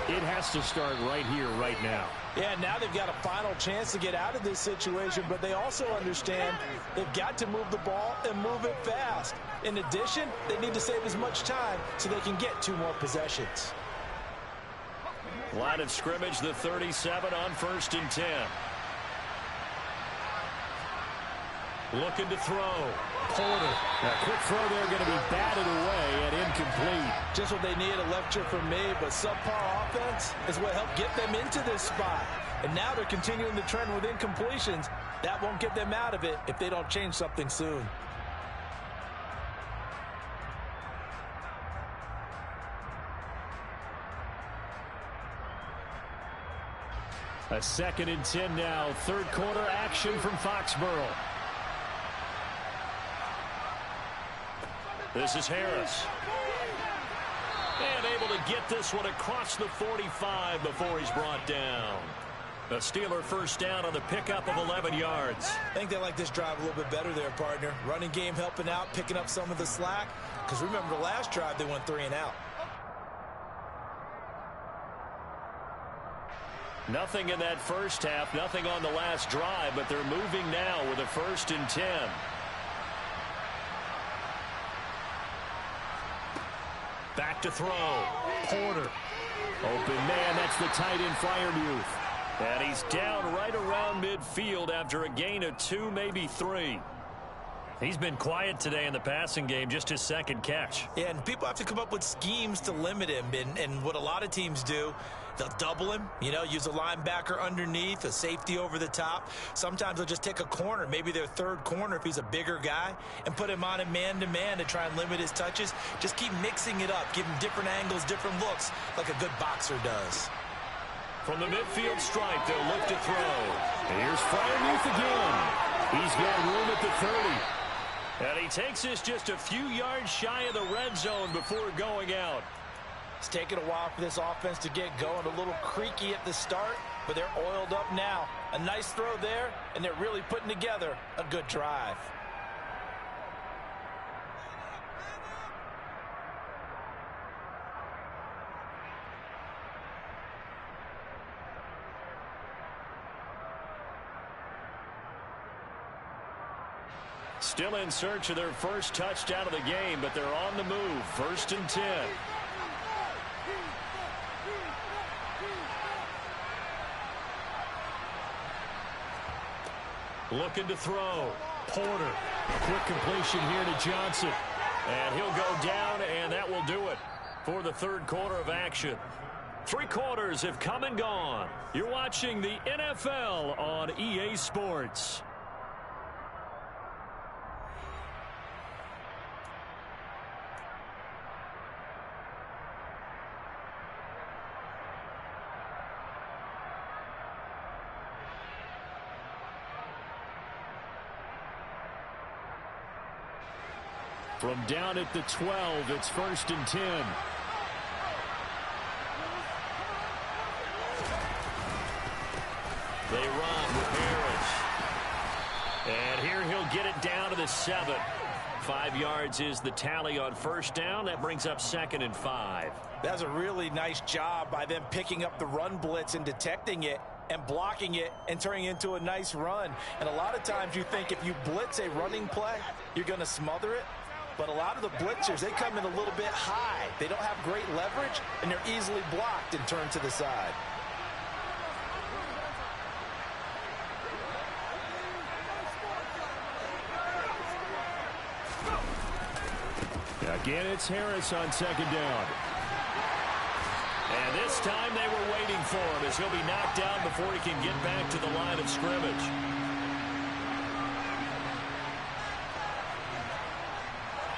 it has to start right here, right now. Yeah, now they've got a final chance to get out of this situation, but they also understand they've got to move the ball and move it fast. In addition, they need to save as much time so they can get 2 more possessions. Line of scrimmage, the 37 on 1st and 10. Looking to throw. Porter. A quick throw there, going to be batted away and incomplete. Just what they need, a lecture from me, but subpar offense is what helped get them into this spot. And now they're continuing the trend with incompletions. That won't get them out of it if they don't change something soon. A 2nd and 10 now. 3rd quarter action from Foxborough. This is Harris. And able to get this one across the 45 before he's brought down. A Steeler first down on the pickup of 11 yards. I think they like this drive a little bit better there, partner. Running game helping out, picking up some of the slack. Because remember, the last drive, they went 3 and out. Nothing in that first half, nothing on the last drive, but they're moving now with a 1st and 10. Back to throw. Porter. Open man, that's the tight end Freiermuth. And he's down right around midfield after a gain of 2, maybe 3. He's been quiet today in the passing game, just his 2nd catch. Yeah, and people have to come up with schemes to limit him. And what a lot of teams do, they'll double him, use a linebacker underneath, a safety over the top. Sometimes they'll just take a corner, maybe their 3rd corner if he's a bigger guy, and put him on a man-to-man to try and limit his touches. Just keep mixing it up, give him different angles, different looks, like a good boxer does. From the midfield stripe, they'll look to throw. And here's Freiermuth again. He's got room at the 30. And he takes this just a few yards shy of the red zone before going out. It's taken a while for this offense to get going. A little creaky at the start, but they're oiled up now. A nice throw there, and they're really putting together a good drive. Still in search of their first touchdown of the game, but they're on the move. 1st and 10. Looking to throw. Porter. Quick completion here to Johnson. And he'll go down, and that will do it for the 3rd quarter of action. 3 quarters have come and gone. You're watching the NFL on EA Sports. From down at the 12, it's 1st and 10. They run with Harris. And here he'll get it down to the 7. 5 yards is the tally on 1st down. That brings up 2nd and 5. That's a really nice job by them picking up the run blitz and detecting it and blocking it and turning it into a nice run. And a lot of times you think if you blitz a running play, you're going to smother it. But a lot of the blitzers, they come in a little bit high. They don't have great leverage, and they're easily blocked and turned to the side. Again, it's Harris on 2nd down. And this time they were waiting for him as he'll be knocked down before he can get back to the line of scrimmage.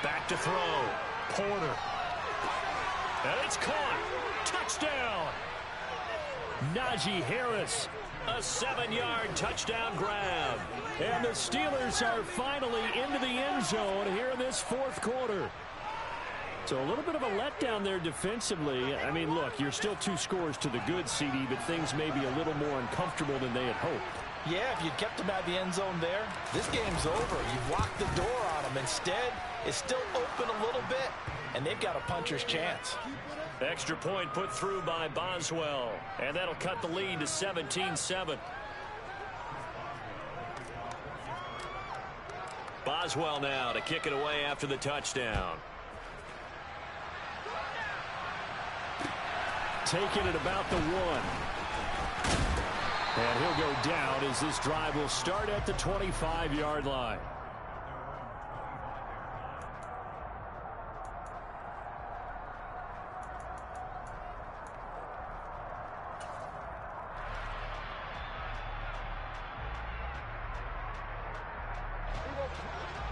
Back to throw. Porter. And it's caught. Touchdown. Najee Harris, A 7-yard touchdown grab. And the Steelers are finally into the end zone here in this fourth quarter. So a little bit of a letdown there defensively. I mean, look, you're still 2 scores to the good, CD, but things may be a little more uncomfortable than they had hoped. Yeah, if you'd kept him out of the end zone there, this game's over. You've locked the door on him. Instead, it's still open a little bit, and they've got a puncher's chance. Extra point put through by Boswell, and that'll cut the lead to 17-7. Boswell now to kick it away after the touchdown. Taking it about the 1. And he'll go down as this drive will start at the 25-yard line.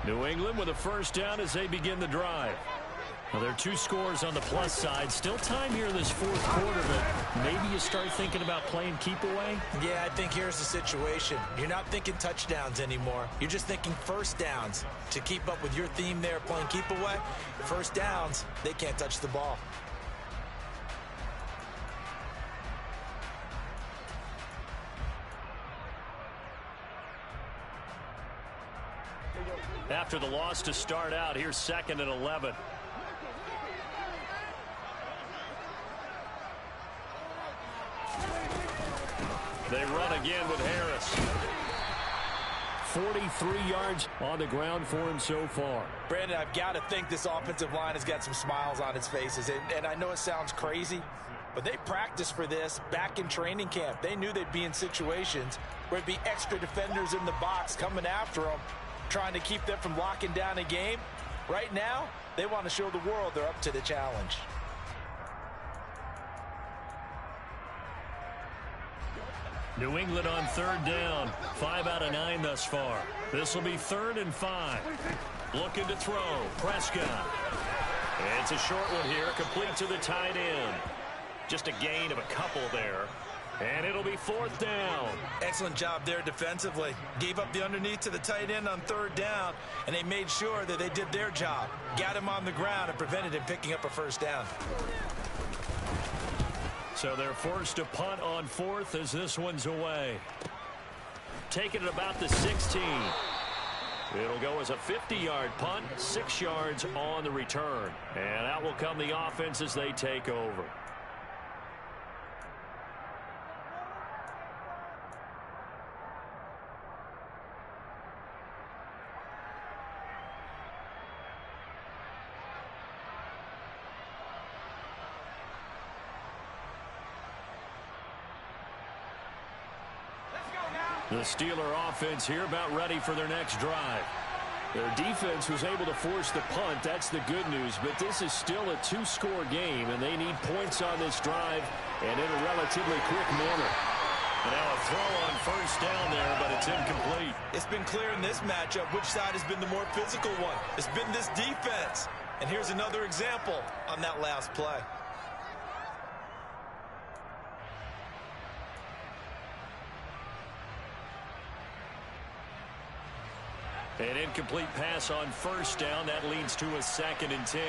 New England with a first down as they begin the drive. Well, there are 2 scores on the plus side. Still time here in this fourth quarter, but maybe you start thinking about playing keep away? Yeah, I think here's the situation. You're not thinking touchdowns anymore. You're just thinking first downs. To keep up with your theme there, playing keep away, first downs, they can't touch the ball. After the loss to start out, here's 2nd and 11. They run again with Harris. 43 yards on the ground for him so far. Brandon, I've got to think this offensive line has got some smiles on its faces. And I know it sounds crazy, but they practiced for this back in training camp. They knew they'd be in situations where it'd be extra defenders in the box coming after them, trying to keep them from locking down a game. Right now, they want to show the world they're up to the challenge. New England on 3rd down. 5 out of 9 thus far. This will be 3rd and 5. Looking to throw. Prescott. It's a short one here. Complete to the tight end. Just a gain of a couple there. And it'll be 4th down. Excellent job there defensively. Gave up the underneath to the tight end on 3rd down, and they made sure that they did their job. Got him on the ground and prevented him picking up a first down. So they're forced to punt on 4th as this one's away. Taking it about the 16. It'll go as a 50-yard punt, 6 yards on the return. And out will come the offense as they take over. The Steeler offense here about ready for their next drive. Their defense was able to force the punt. That's the good news. But this is still a 2-score game, and they need points on this drive and in a relatively quick manner. And now a throw on first down there, but it's incomplete. It's been clear in this matchup which side has been the more physical one. It's been this defense. And here's another example on that last play. An incomplete pass on first down. That leads to a 2nd and 10.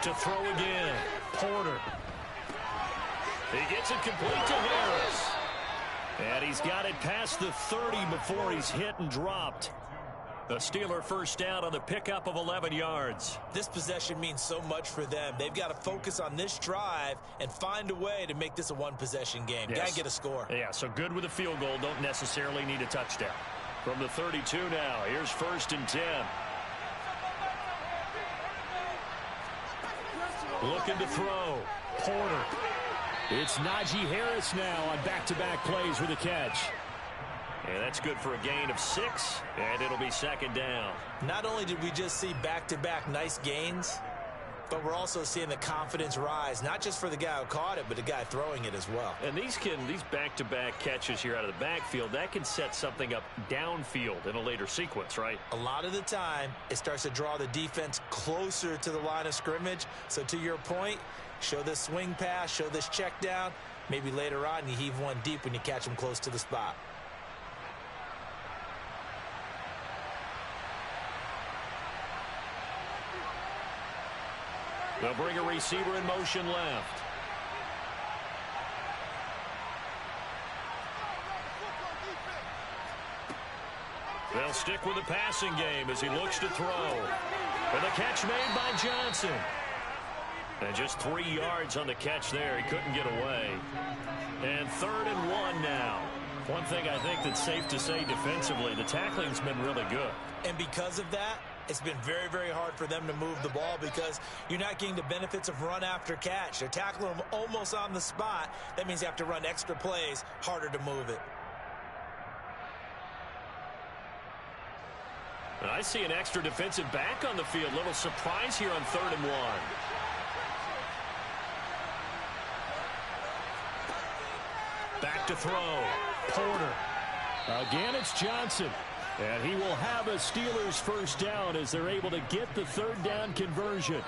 To throw again. Porter. He gets it complete to Harris. And he's got it past the 30 before he's hit and dropped. The Steeler first down on the pickup of 11 yards. This possession means so much for them. They've got to focus on this drive and find a way to make this a one-possession game. Yes. Got to get a score. Yeah, so good with a field goal. Don't necessarily need a touchdown. From the 32 now, here's 1st and 10. Looking to throw. Porter. It's Najee Harris now on back-to-back plays with a catch. And that's good for a gain of 6, and it'll be 2nd down. Not only did we just see back-to-back nice gains, but we're also seeing the confidence rise, not just for the guy who caught it, but the guy throwing it as well. And these back-to-back catches here out of the backfield, that can set something up downfield in a later sequence, right? A lot of the time, it starts to draw the defense closer to the line of scrimmage. So to your point, show this swing pass, show this check down. Maybe later on you heave one deep when you catch him close to the spot. They'll bring a receiver in motion left. They'll stick with the passing game as he looks to throw. And the catch made by Johnson. And just 3 yards on the catch there. He couldn't get away. And 3rd and 1 now. One thing I think that's safe to say defensively, the tackling's been really good. And because of that, it's been very, very hard for them to move the ball because you're not getting the benefits of run after catch. They're tackling them almost on the spot. That means you have to run extra plays, harder to move it. And I see an extra defensive back on the field. Little surprise here on 3rd and 1. Back to throw. Porter. Again, it's Johnson. And he will have a Steelers first down as they're able to get the 3rd down conversion.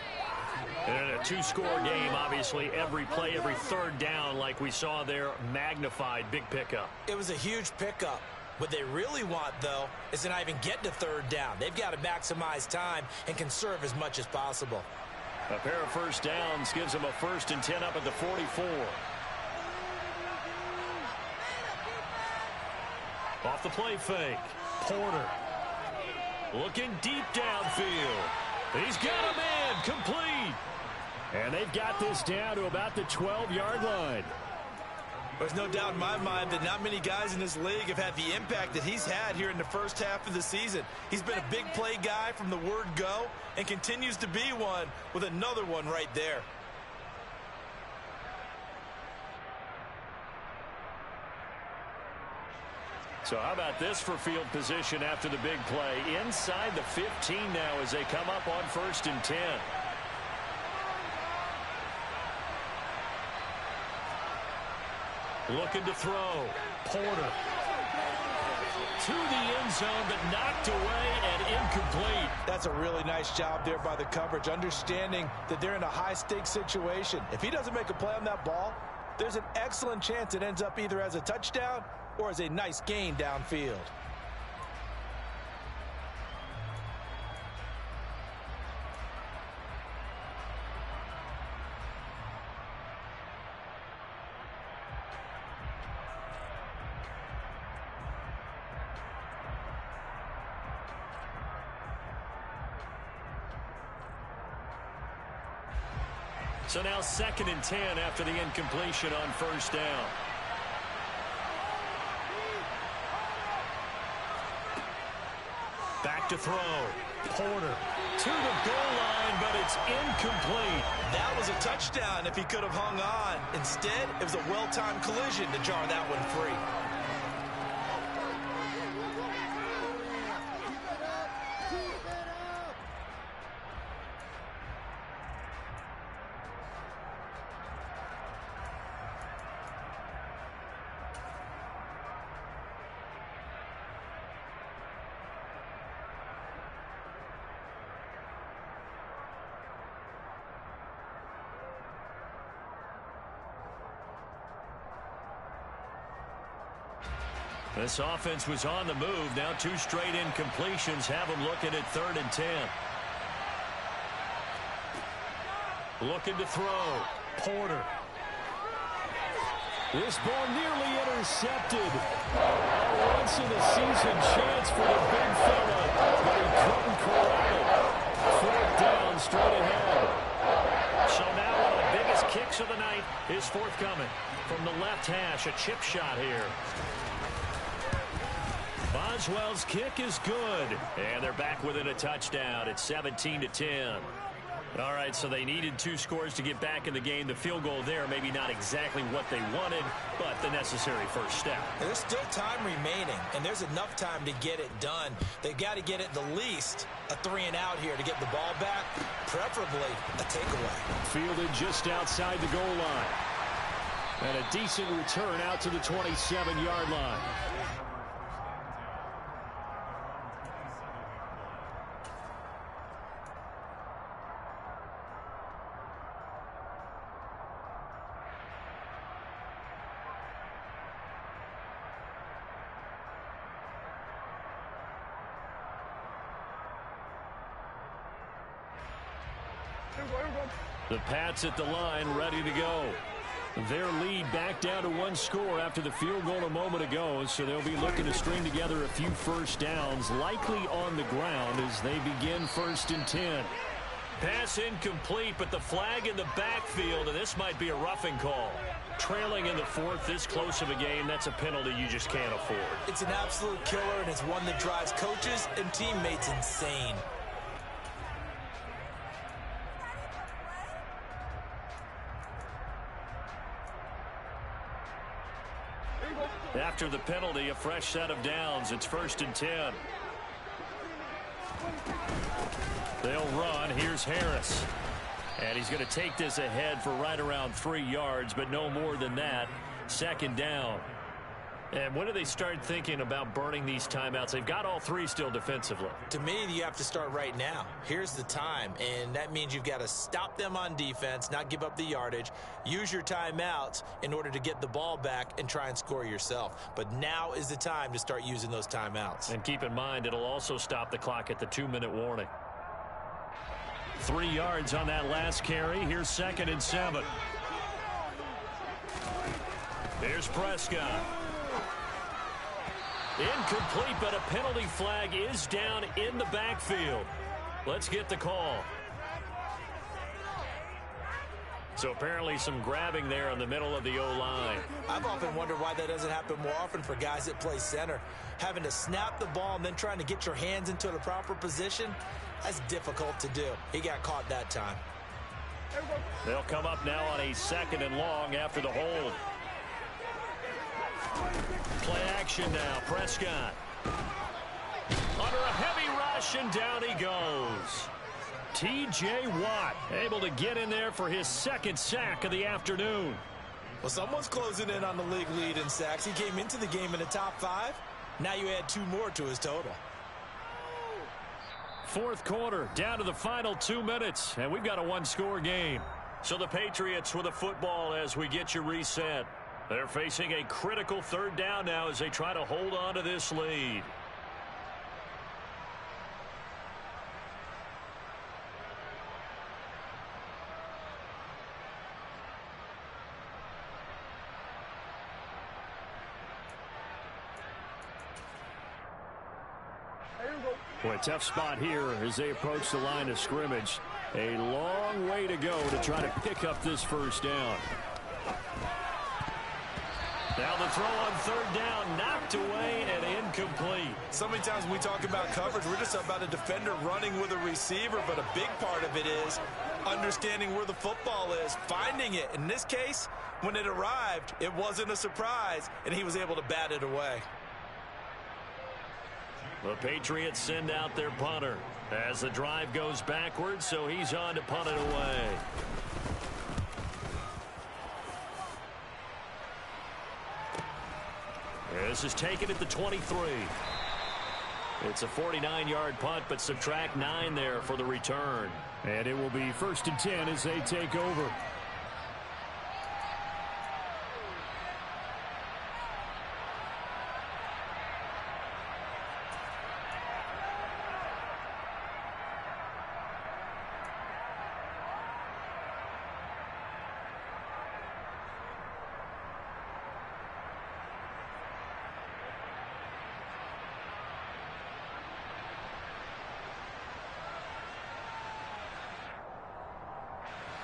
And a 2-score game, obviously, every play, every 3rd down, like we saw there, magnified, big pickup. It was a huge pickup. What they really want, though, is to not even get to 3rd down. They've got to maximize time and conserve as much as possible. A pair of first downs gives them a 1st and 10 up at the 44. Off the play fake. Porter. Looking deep downfield. He's got a man. Complete. And they've got this down to about the 12-yard line. There's no doubt in my mind that not many guys in this league have had the impact that he's had here in the first half of the season. He's been a big play guy from the word go and continues to be one with another one right there. So how about this for field position after the big play? Inside the 15 now as they come up on 1st and 10. Looking to throw. Porter. To the end zone, but knocked away and incomplete. That's a really nice job there by the coverage, understanding that they're in a high-stakes situation. If he doesn't make a play on that ball, there's an excellent chance it ends up either as a touchdown or as a nice gain downfield. So now 2nd and 10 after the incompletion on 1st down. Back to throw. Porter to the goal line, but it's incomplete. That was a touchdown if he could have hung on. Instead, it was a well-timed collision to jar that one free. This offense was on the move. Now 2 straight incompletions have them looking at 3rd and 10. Looking to throw. Porter. This ball nearly intercepted. A once-in-a-season chance for the big fella, but he couldn't corral it. 4th down straight ahead. So now one of the biggest kicks of the night is forthcoming. From the left hash, a chip shot here. Boswell's kick is good. And they're back within a touchdown. It's 17-10. All right, so they needed 2 scores to get back in the game. The field goal there, maybe not exactly what they wanted, but the necessary first step. There's still time remaining, and there's enough time to get it done. They've got to get at the least a 3-and-out here to get the ball back, preferably a takeaway. Fielded just outside the goal line. And a decent return out to the 27-yard line. The Pats at the line, ready to go. Their lead back down to one score after the field goal a moment ago, so they'll be looking to string together a few first downs, likely on the ground as they begin 1st and 10. Pass incomplete, but the flag in the backfield, and this might be a roughing call. Trailing in the 4th, this close of a game, that's a penalty you just can't afford. It's an absolute killer, and it's one that drives coaches and teammates insane. After the penalty, a fresh set of downs. It's 1st and 10. They'll run. Here's Harris. And he's going to take this ahead for right around 3 yards, but no more than that. 2nd down. And when do they start thinking about burning these timeouts? They've got all 3 still defensively. To me, you have to start right now. Here's the time, and that means you've got to stop them on defense, not give up the yardage, use your timeouts in order to get the ball back and try and score yourself. But now is the time to start using those timeouts. And keep in mind, it'll also stop the clock at the 2-minute warning. 3 yards on that last carry. Here's 2nd and 7. Here's Prescott. Incomplete, but a penalty flag is down in the backfield. Let's get the call. So apparently some grabbing there in the middle of the O-line. I've often wondered why that doesn't happen more often for guys that play center. Having to snap the ball and then trying to get your hands into the proper position, that's difficult to do. He got caught that time. They'll come up now on a 2nd and long after the hold. Play action now. Prescott. Under a heavy rush, and down he goes. T.J. Watt able to get in there for his 2nd sack of the afternoon. Well, someone's closing in on the league lead in sacks. He came into the game in the top 5. Now you add 2 more to his total. 4th quarter, down to the final 2 minutes, and we've got a 1-score game. So the Patriots with a football as we get you reset. They're facing a critical 3rd down now as they try to hold on to this lead. Boy, tough spot here as they approach the line of scrimmage. A long way to go to try to pick up this 1st down. Now the throw on 3rd down, knocked away and incomplete. So many times when we talk about coverage, we're just about a defender running with a receiver, but a big part of it is understanding where the football is, finding it. In this case, when it arrived, it wasn't a surprise, and he was able to bat it away. The Patriots send out their punter as the drive goes backwards, so he's on to punt it away. This is taken at the 23. It's a 49-yard punt, but subtract 9 there for the return. And it will be 1st and 10 as they take over.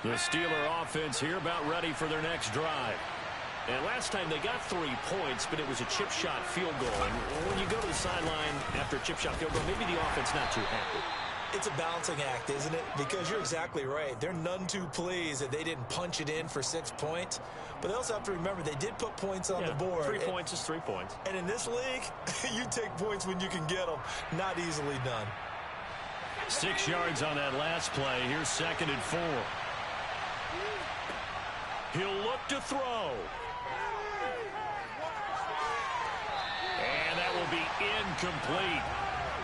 The Steeler offense here about ready for their next drive. And last time they got 3 points, but it was a chip shot field goal. And when you go to the sideline after a chip shot field goal, maybe the offense not too happy. It's a balancing act, isn't it? Because you're exactly right. They're none too pleased that they didn't punch it in for 6 points. But they also have to remember they did put points on the board. 3 points is 3 points. And in this league, you take points when you can get them. Not easily done. 6 yards on that last play. Here's 2nd and 4. He'll look to throw. And that will be incomplete.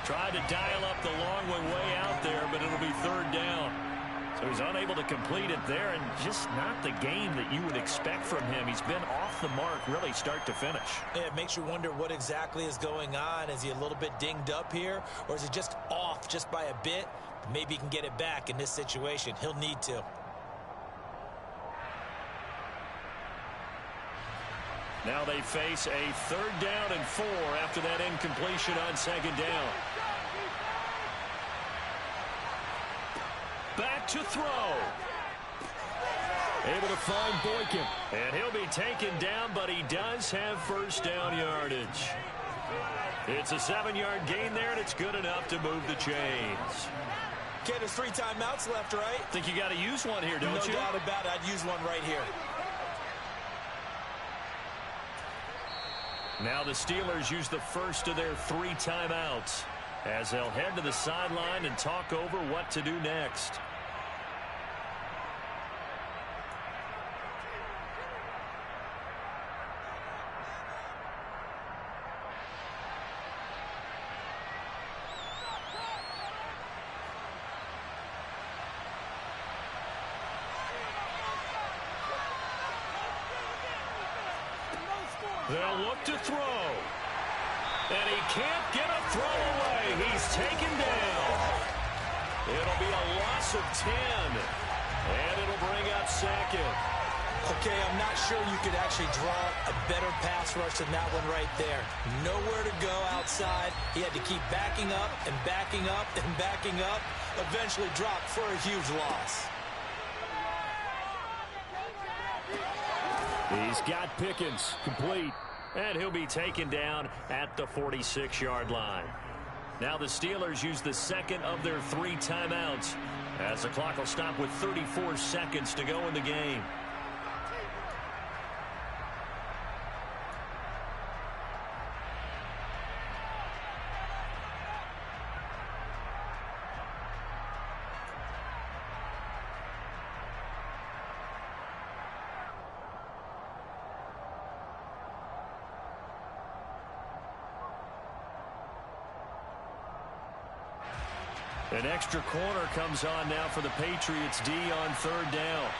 Tried to dial up the long one way out there, but it'll be 3rd down. So he's unable to complete it there, and just not the game that you would expect from him. He's been off the mark really start to finish. Yeah, it makes you wonder what exactly is going on. Is he a little bit dinged up here, or is he just off just by a bit? Maybe he can get it back in this situation. He'll need to. Now they face a 3rd down and 4 after that incompletion on 2nd down. Back to throw. Able to find Boykin. And he'll be taken down, but he does have 1st down yardage. It's a 7-yard gain there, and it's good enough to move the chains. Okay, there's 3 timeouts left, right? Think you got to use one here, don't you? No doubt about it. I'd use one right here. Now the Steelers use the first of their 3 timeouts as they'll head to the sideline and talk over what to do next. They'll look to throw. And he can't get a throw away. He's taken down. It'll be a loss of 10. And it'll bring up 2nd. Okay, I'm not sure you could actually draw a better pass rush than that one right there. Nowhere to go outside. He had to keep backing up and backing up and backing up. Eventually dropped for a huge loss. He's got Pickens complete, and he'll be taken down at the 46-yard line. Now the Steelers use the 2nd of their 3 timeouts as the clock will stop with 34 seconds to go in the game. An extra corner comes on now for the Patriots D on 3rd down.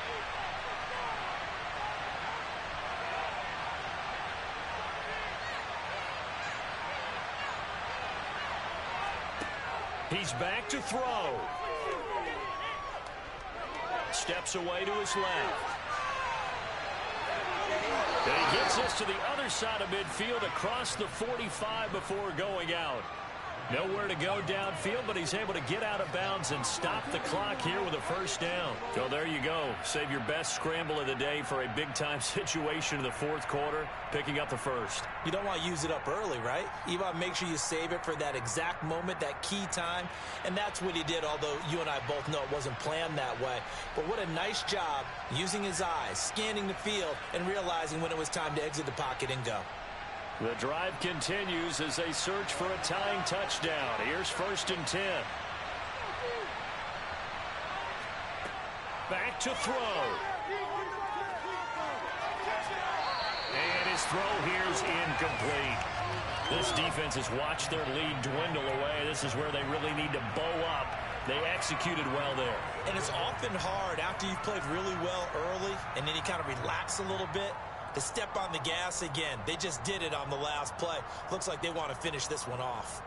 He's back to throw. Steps away to his left. And he gets this to the other side of midfield across the 45 before going out. Nowhere to go downfield, but he's able to get out of bounds and stop the clock here with a 1st down. So there you go. Save your best scramble of the day for a big-time situation in the 4th quarter, picking up the 1st. You don't want to use it up early, right? You want to make sure you save it for that exact moment, that key time. And that's what he did, although you and I both know it wasn't planned that way. But what a nice job using his eyes, scanning the field, and realizing when it was time to exit the pocket and go. The drive continues as they search for a tying touchdown. Here's 1st and 10. Back to throw. And his throw here's incomplete. This defense has watched their lead dwindle away. This is where they really need to bow up. They executed well there. And it's often hard after you've played really well early and then you kind of relax a little bit to step on the gas again. They just did it on the last play. Looks like they want to finish this one off.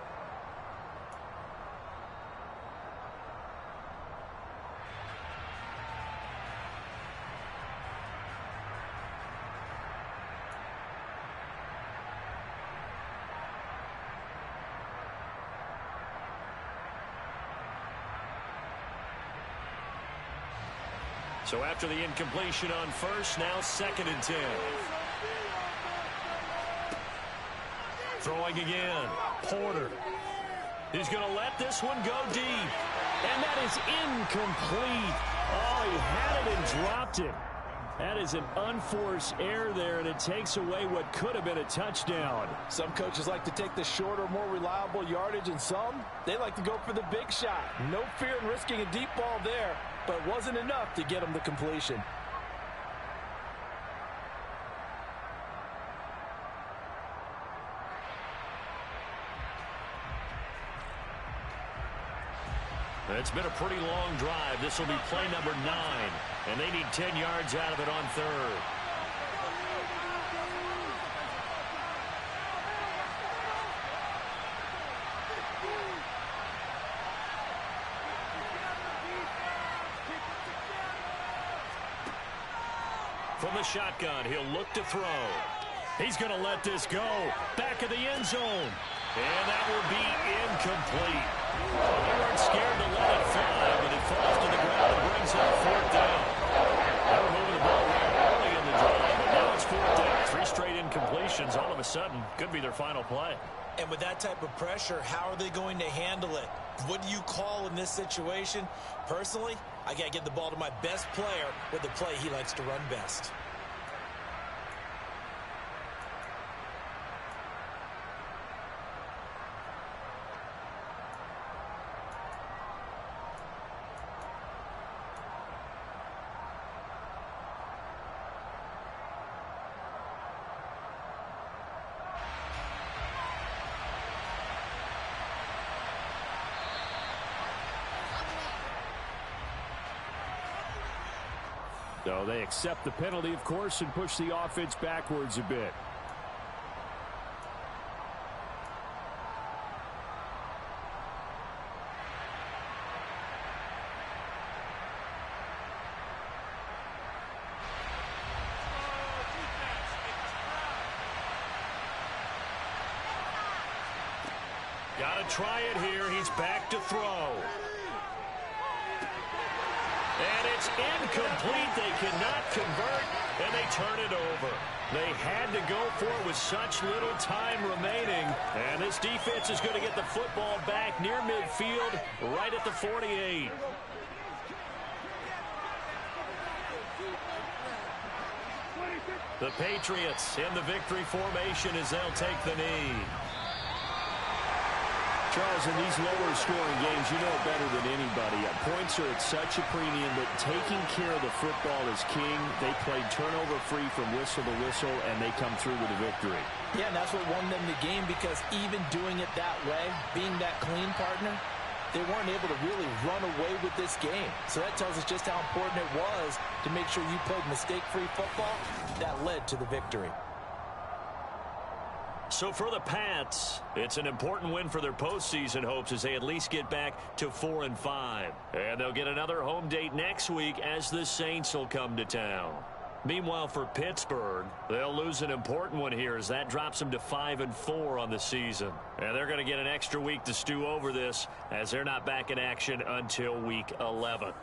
So after the incompletion on 1st, now 2nd and 10. Throwing again. Porter. He's going to let this one go deep. And that is incomplete. Oh, he had it and dropped it. That is an unforced error there, and it takes away what could have been a touchdown. Some coaches like to take the shorter, more reliable yardage, and some, they like to go for the big shot. No fear in risking a deep ball there, but it wasn't enough to get him the completion. It's been a pretty long drive. This will be play number 9, and they need 10 yards out of it on third. From the shotgun, he'll look to throw. He's going to let this go. Back of the end zone. And that will be incomplete. They weren't scared to let it fly, but it falls to the ground and brings up 4th down. They were moving the ball around early in the drive, but now it's 4th down. 3 straight incompletions all of a sudden could be their final play. And with that type of pressure, how are they going to handle it? What do you call in this situation? Personally, I got to give the ball to my best player with the play he likes to run best. So they accept the penalty, of course, and push the offense backwards a bit. Got to try it here. He's back to throw. And it's incomplete. They cannot convert, and they turn it over. They had to go for it with such little time remaining. And this defense is going to get the football back near midfield, right at the 48. The Patriots in the victory formation as they'll take the knee. Charles, in these lower scoring games, you know it better than anybody. Points are at such a premium, but taking care of the football is king. They played turnover free from whistle to whistle, and they come through with a victory. Yeah, and that's what won them the game, because even doing it that way, being that clean partner, they weren't able to really run away with this game. So that tells us just how important it was to make sure you played mistake-free football. That led to the victory. So for the Pats, it's an important win for their postseason hopes as they at least get back to 4-5. And they'll get another home date next week as the Saints will come to town. Meanwhile, for Pittsburgh, they'll lose an important one here as that drops them to 5-4 on the season. And they're going to get an extra week to stew over this as they're not back in action until week 11.